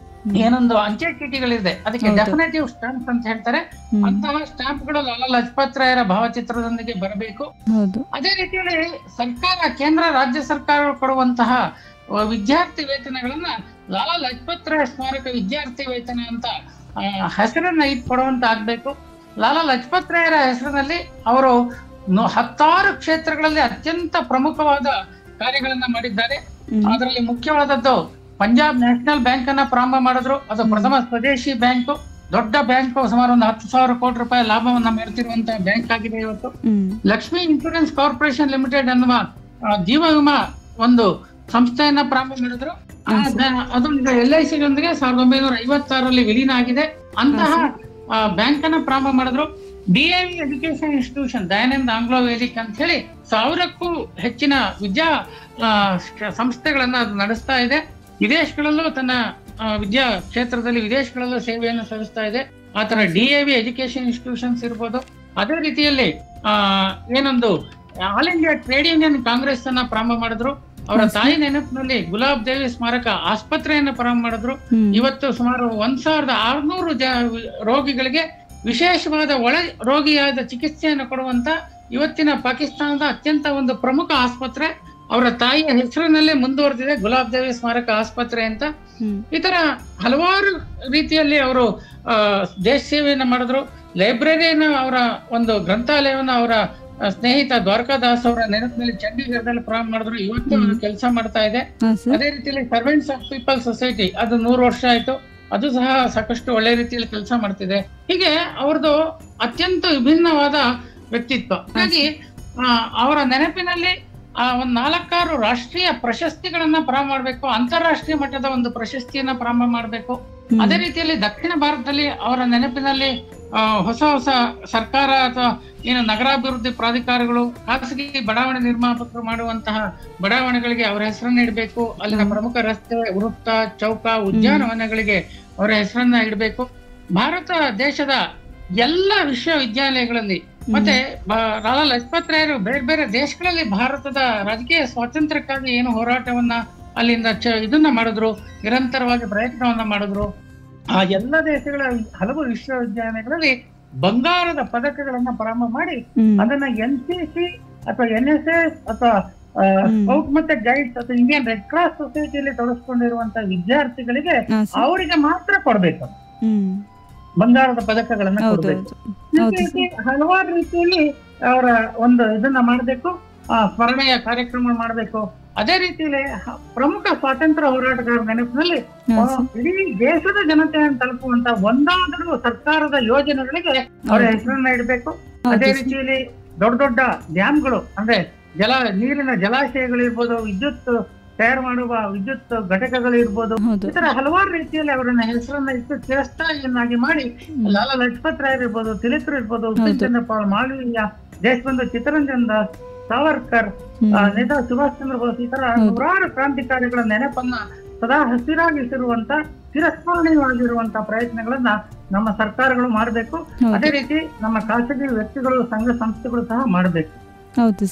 ಏನೊಂದು ಅಂಚೆ ಚೀಟಿಗಳಿದೆ, ಅದಕ್ಕೆ ಡೆಫಿನೆಟಿವ್ ಸ್ಟಾಂಪ್ ಅಂತ ಹೇಳ್ತಾರೆ. ಅಂತಹ ಸ್ಟಾಂಪ್ಗಳು ಲಾಲಾ ಲಜಪತ್ ರಾಯರ ಭಾವಚಿತ್ರದೊಂದಿಗೆ ಬರಬೇಕು. ಅದೇ ರೀತಿಯಲ್ಲಿ ಸರ್ಕಾರ, ಕೇಂದ್ರ ರಾಜ್ಯ ಸರ್ಕಾರ ಕೊಡುವಂತಹ ವಿದ್ಯಾರ್ಥಿ ವೇತನಗಳನ್ನ ಲಾಲಾ ಲಜಪತ್ ರಾಯ್ ಸ್ಮಾರಕ ವಿದ್ಯಾರ್ಥಿ ವೇತನ ಅಂತ ಹೆಸರನ್ನ ಕೊಡುವಂತ ಆಗ್ಬೇಕು. ಲಾಲಾ ಲಜಪತ್ ರಾಯರ ಹೆಸರಿನಲ್ಲಿ ಅವರು 10 ಕ್ಷೇತ್ರಗಳಲ್ಲಿ ಅತ್ಯಂತ ಪ್ರಮುಖವಾದ ಕಾರ್ಯಗಳನ್ನ ಮಾಡಿದ್ದಾರೆ. ಅದರಲ್ಲಿ ಮುಖ್ಯವಾದದ್ದು ಪಂಜಾಬ್ ನ್ಯಾಷನಲ್ ಬ್ಯಾಂಕ್ ಅನ್ನ ಪ್ರಾರಂಭ ಮಾಡಿದ್ರು. ಅದು ಪ್ರಥಮ ಸ್ವದೇಶಿ ಬ್ಯಾಂಕ್, ದೊಡ್ಡ ಬ್ಯಾಂಕ್, ಸುಮಾರು ಒಂದು 10,000 ಕೋಟಿ ರೂಪಾಯಿ ಲಾಭವನ್ನ ಮಾಡ್ತಿರುವಂತಹ ಬ್ಯಾಂಕ್ ಆಗಿದೆ ಇವತ್ತು. ಲಕ್ಷ್ಮಿ ಇನ್ಶೂರೆನ್ಸ್ ಕಾರ್ಪೊರೇಷನ್ ಲಿಮಿಟೆಡ್ ಅನ್ನುವ ಜೀವ ವಿಮಾ ಒಂದು ಸಂಸ್ಥೆಯನ್ನ ಪ್ರಾರಂಭ ಮಾಡಿದ್ರು. ಅದು LIC ಯೊಂದಿಗೆ 1956ರಲ್ಲಿ ವಿಲೀನ ಆಗಿದೆ. ಅಂತಹ ಬ್ಯಾಂಕ್ ಅನ್ನ ಪ್ರಾರಂಭ ಮಾಡಿದ್ರು. DAV education institution, Dayananda Anglo Vedic ಅಂತ ಹೇಳಿ 1000ಕ್ಕೂ ಹೆಚ್ಚಿನ ವಿದ್ಯಾ ಸಂಸ್ಥೆಗಳನ್ನ ಅದು ನಡೆಸ್ತಾ ಇದೆ. ವಿದೇಶಗಳಲ್ಲೂ ತನ್ನ ವಿದ್ಯಾ ಕ್ಷೇತ್ರದಲ್ಲಿ ವಿದೇಶಗಳಲ್ಲೂ ಸೇವೆಯನ್ನು ಸಲ್ಲಿಸ್ತಾ ಇದೆ. ಆತರ DAV ಎಜುಕೇಶನ್ ಇನ್ಸ್ಟಿಟ್ಯೂಷನ್ಸ್ ಇರ್ಬೋದು. ಅದೇ ರೀತಿಯಲ್ಲಿ ಏನೊಂದು all India trade union Congress ಅನ್ನ ಪ್ರಾರಂಭ ಮಾಡಿದ್ರು. ಅವರ ತಾಯಿ ನೆನಪಿನಲ್ಲಿ ಗುಲಾಬ್ ದೇವಿ ಸ್ಮಾರಕ ಆಸ್ಪತ್ರೆಯನ್ನ ಪ್ರಾರಂಭ ಮಾಡಿದ್ರು. ಇವತ್ತು ಸುಮಾರು 1600 ರೋಗಿಗಳಿಗೆ ವಿಶೇಷವಾದ ಒಳ ರೋಗಿಯಾದ ಚಿಕಿತ್ಸೆಯನ್ನು ಕೊಡುವಂತ ಇವತ್ತಿನ ಪಾಕಿಸ್ತಾನದ ಅತ್ಯಂತ ಒಂದು ಪ್ರಮುಖ ಆಸ್ಪತ್ರೆ ಅವರ ತಾಯಿಯ ಹೆಸರಿನಲ್ಲೇ ಮುಂದುವರೆದಿದೆ, ಗುಲಾಬ್ ದೇವಿ ಸ್ಮಾರಕ ಆಸ್ಪತ್ರೆ ಅಂತ. ಈ ತರ ಹಲವಾರು ರೀತಿಯಲ್ಲಿ ಅವರು ದೇಶ ಸೇವೆಯನ್ನ ಮಾಡಿದ್ರು. ಲೈಬ್ರರಿಯನ್ನ, ಅವರ ಒಂದು ಗ್ರಂಥಾಲಯವನ್ನ ಅವರ ಸ್ನೇಹಿತ ದ್ವಾರಕಾದಾಸ್ ಅವರ ನೆನಪಿನಲ್ಲಿ ಚಂಡೀಗಢದಲ್ಲಿ ಪ್ರಾರಂಭ ಮಾಡಿದ್ರು. ಇವತ್ತು ಕೆಲಸ ಮಾಡ್ತಾ ಇದೆ. ಅದೇ ರೀತಿಯಲ್ಲಿ ಸರ್ವೆಂಟ್ಸ್ ಆಫ್ ಪೀಪಲ್ ಸೊಸೈಟಿ, ಅದು 100 ವರ್ಷ ಆಯ್ತು. ಅದು ಸಹ ಸಾಕಷ್ಟು ಒಳ್ಳೆ ರೀತಿಯಲ್ಲಿ ಕೆಲಸ ಮಾಡ್ತಿದೆ. ಹೀಗೆ ಅವ್ರದ್ದು ಅತ್ಯಂತ ವಿಭಿನ್ನವಾದ ವ್ಯಕ್ತಿತ್ವ. ಹಾಗಾಗಿ ಅವರ ನೆನಪಿನಲ್ಲಿ ಒಂದ್ 4-6 ರಾಷ್ಟ್ರೀಯ ಪ್ರಶಸ್ತಿಗಳನ್ನ ಪ್ರಾರಂಭ ಮಾಡ್ಬೇಕು. ಅಂತಾರಾಷ್ಟ್ರೀಯ ಮಟ್ಟದ ಒಂದು ಪ್ರಶಸ್ತಿಯನ್ನ ಪ್ರಾರಂಭ ಮಾಡ್ಬೇಕು. ಅದೇ ರೀತಿಯಲ್ಲಿ ದಕ್ಷಿಣ ಭಾರತದಲ್ಲಿ ಅವರ ನೆನಪಿನಲ್ಲಿ ಹೊಸ ಸರ್ಕಾರ ಅಥವಾ ಏನು ನಗರಾಭಿವೃದ್ಧಿ ಪ್ರಾಧಿಕಾರಗಳು, ಖಾಸಗಿ ಬಡಾವಣೆ ನಿರ್ಮಾಪಕರು ಮಾಡುವಂತಹ ಬಡಾವಣೆಗಳಿಗೆ ಅವರ ಹೆಸರನ್ನ ಇಡಬೇಕು. ಅಲ್ಲಿನ ಪ್ರಮುಖ ರಸ್ತೆ, ವೃತ್ತ, ಚೌಕ, ಉದ್ಯಾನವನಗಳಿಗೆ ಅವರ ಹೆಸರನ್ನ ಇಡಬೇಕು. ಭಾರತ ದೇಶದ ಎಲ್ಲ ವಿಶ್ವವಿದ್ಯಾಲಯಗಳಲ್ಲಿ ಮತ್ತೆ ಲಾಲಾ ಲಜಪತ್ ರಾಯರು ಬೇರೆ ಬೇರೆ ದೇಶಗಳಲ್ಲಿ ಭಾರತದ ರಾಜಕೀಯ ಸ್ವಾತಂತ್ರ್ಯಕ್ಕಾಗಿ ಏನು ಹೋರಾಟವನ್ನ ಅಲ್ಲಿಂದ ಇದನ್ನ ಮಾಡಿದ್ರು, ನಿರಂತರವಾಗಿ ಪ್ರಯತ್ನವನ್ನ ಮಾಡಿದ್ರು. ಆ ಎಲ್ಲ ದೇಶಗಳ ಹಲವು ವಿಶ್ವವಿದ್ಯಾಲಯಗಳಲ್ಲಿ ಬಂಗಾರದ ಪದಕಗಳನ್ನ ಪ್ರಾರಂಭ ಮಾಡಿ ಅದನ್ನ NCC ಅಥವಾ NSS ಅಥವಾ ಸ್ಕೌಟ್ ಮತ್ತೆ ಗೈಡ್ಸ್ ಅಥವಾ ಇಂಡಿಯನ್ ರೆಡ್ ಕ್ರಾಸ್ ಸೊಸೈಟಿಯಲ್ಲಿ ತೊಡಗಿಸ್ಕೊಂಡಿರುವಂತ ವಿದ್ಯಾರ್ಥಿಗಳಿಗೆ ಅವರಿಗೆ ಮಾತ್ರ ಕೊಡ್ಬೇಕು, ಬಂಗಾರದ ಪದಕಗಳನ್ನ ಕೊಡ್ಬೇಕು. ಹಲವಾರು ರೀತಿಯಲ್ಲಿ ಅವರ ಒಂದು ಇದನ್ನ ಮಾಡ್ಬೇಕು, ಸ್ಮರಣೆಯ ಕಾರ್ಯಕ್ರಮ ಮಾಡ್ಬೇಕು. ಅದೇ ರೀತಿಯಲ್ಲಿ ಪ್ರಮುಖ ಸ್ವಾತಂತ್ರ್ಯ ಹೋರಾಟಗಾರರ ನೆನಪಿನಲ್ಲಿ ಇಡೀ ದೇಶದ ಜನತೆಯನ್ನು ತಲುಪುವಂತ ಒಂದಾದರೂ ಸರ್ಕಾರದ ಯೋಜನೆಗಳಿಗೆ ಅವರ ಹೆಸರನ್ನ ಇಡಬೇಕು. ಅದೇ ರೀತಿಯಲ್ಲಿ ದೊಡ್ಡ ದೊಡ್ಡ ಡ್ಯಾಮ್ಗಳು ಅಂದ್ರೆ ನೀರಿನ ಜಲಾಶಯಗಳಿರ್ಬೋದು, ವಿದ್ಯುತ್ ತಯಾರು ಮಾಡುವ ವಿದ್ಯುತ್ ಘಟಕಗಳಿರ್ಬೋದು, ಈ ತರ ಹಲವಾರು ರೀತಿಯಲ್ಲಿ ಅವರನ್ನ ಹೆಸರನ್ನ ಇಟ್ಟು ಚಿರಸ್ಥಾಯಿಯನ್ನಾಗಿ ಮಾಡಿ ಲಾಲಾ ಲಜಪತ್ ರಾಯ್ ಇರ್ಬೋದು, ತಿಲಕರು ಇರ್ಬೋದು, ಉಪೇಂದ್ರ ಚಂದ್ರಪಾಲ್, ಮಾಳವೀಯ, ದೇಶಬಂಧು ಚಿತ್ತರಂಜನ್ ದಾಸ್, ಸಾವರ್ಕರ್, ನೇತಾಜಿ ಸುಭಾಷ್ ಚಂದ್ರ ಬೋಸ್, ಈ ತರ ನೂರಾರು ಕ್ರಾಂತಿಕಾರಿಗಳ ನೆನಪನ್ನ ಸದಾ ಹಸಿರಾಗಿಸಿರುವಂತ ಚಿರಸ್ಮರಣೀಯವಾಗಿರುವಂತ ಪ್ರಯತ್ನಗಳನ್ನ ನಮ್ಮ ಸರ್ಕಾರಗಳು ಮಾಡಬೇಕು. ಅದೇ ರೀತಿ ನಮ್ಮ ಖಾಸಗಿ ವ್ಯಕ್ತಿಗಳು, ಸಂಘ ಸಂಸ್ಥೆಗಳು ಸಹ ಮಾಡಬೇಕು. ಹೌದು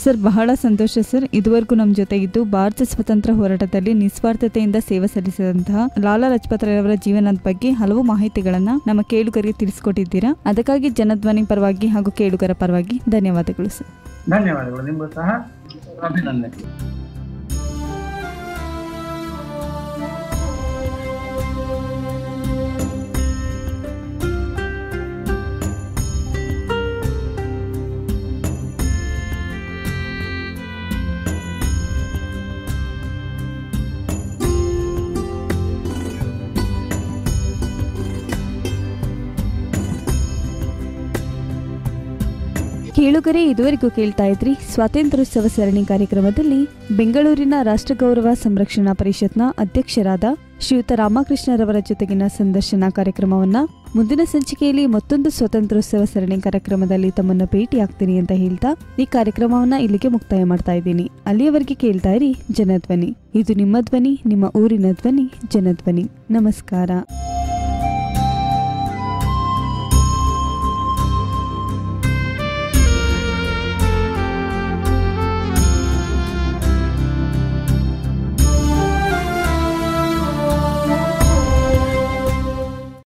ಸರ್, ಬಹಳ ಸಂತೋಷ ಸರ್. ಇದುವರೆಗೂ ನಮ್ಮ ಜೊತೆ ಇದ್ದು ಭಾರತ ಸ್ವತಂತ್ರ ಹೋರಾಟದಲ್ಲಿ ನಿಸ್ವಾರ್ಥತೆಯಿಂದ ಸೇವೆ ಸಲ್ಲಿಸಿದಂತಹ ಲಾಲಾ ಲಜಪತ್ ರಾಯ್ ಅವರ ಜೀವನದ ಬಗ್ಗೆ ಹಲವು ಮಾಹಿತಿಗಳನ್ನ ನಮ್ಮ ಕೇಳುಗರಿಗೆ ತಿಳಿಸಿಕೊಟ್ಟಿದ್ದೀರಾ. ಅದಕ್ಕಾಗಿ ಜನಧ್ವನಿ ಪರವಾಗಿ ಹಾಗೂ ಕೇಳುಗರ ಪರವಾಗಿ ಧನ್ಯವಾದಗಳು ಸರ್. ಧನ್ಯವಾದಗಳು. ನಿಮಗೂ ಸಹ ಅಭಿನಂದನೆ. ಕೇಳುಗರೆ, ಇದುವರೆಗೂ ಕೇಳ್ತಾ ಇದ್ರಿ ಸ್ವಾತಂತ್ರ್ಯೋತ್ಸವ ಸರಣಿ ಕಾರ್ಯಕ್ರಮದಲ್ಲಿ ಬೆಂಗಳೂರಿನ ರಾಷ್ಟ್ರಗೌರವ ಸಂರಕ್ಷಣಾ ಪರಿಷತ್ನ ಅಧ್ಯಕ್ಷರಾದ ಶ್ರೀಯುತ ರಾಮಕೃಷ್ಣರವರ ಜೊತೆಗಿನ ಸಂದರ್ಶನ ಕಾರ್ಯಕ್ರಮವನ್ನ. ಮುಂದಿನ ಸಂಚಿಕೆಯಲ್ಲಿ ಮತ್ತೊಂದು ಸ್ವಾತಂತ್ರ್ಯೋತ್ಸವ ಸರಣಿ ಕಾರ್ಯಕ್ರಮದಲ್ಲಿ ತಮ್ಮನ್ನು ಭೇಟಿಯಾಗ್ತೀನಿ ಅಂತ ಹೇಳ್ತಾ ಈ ಕಾರ್ಯಕ್ರಮವನ್ನ ಇಲ್ಲಿಗೆ ಮುಕ್ತಾಯ ಮಾಡ್ತಾ ಇದ್ದೀನಿ. ಅಲ್ಲಿಯವರೆಗೆ ಕೇಳ್ತಾ ಇರಿ ಜನಧ್ವನಿ. ಇದು ನಿಮ್ಮ ಧ್ವನಿ, ನಿಮ್ಮ ಊರಿನ ಧ್ವನಿ, ಜನಧ್ವನಿ. ನಮಸ್ಕಾರ.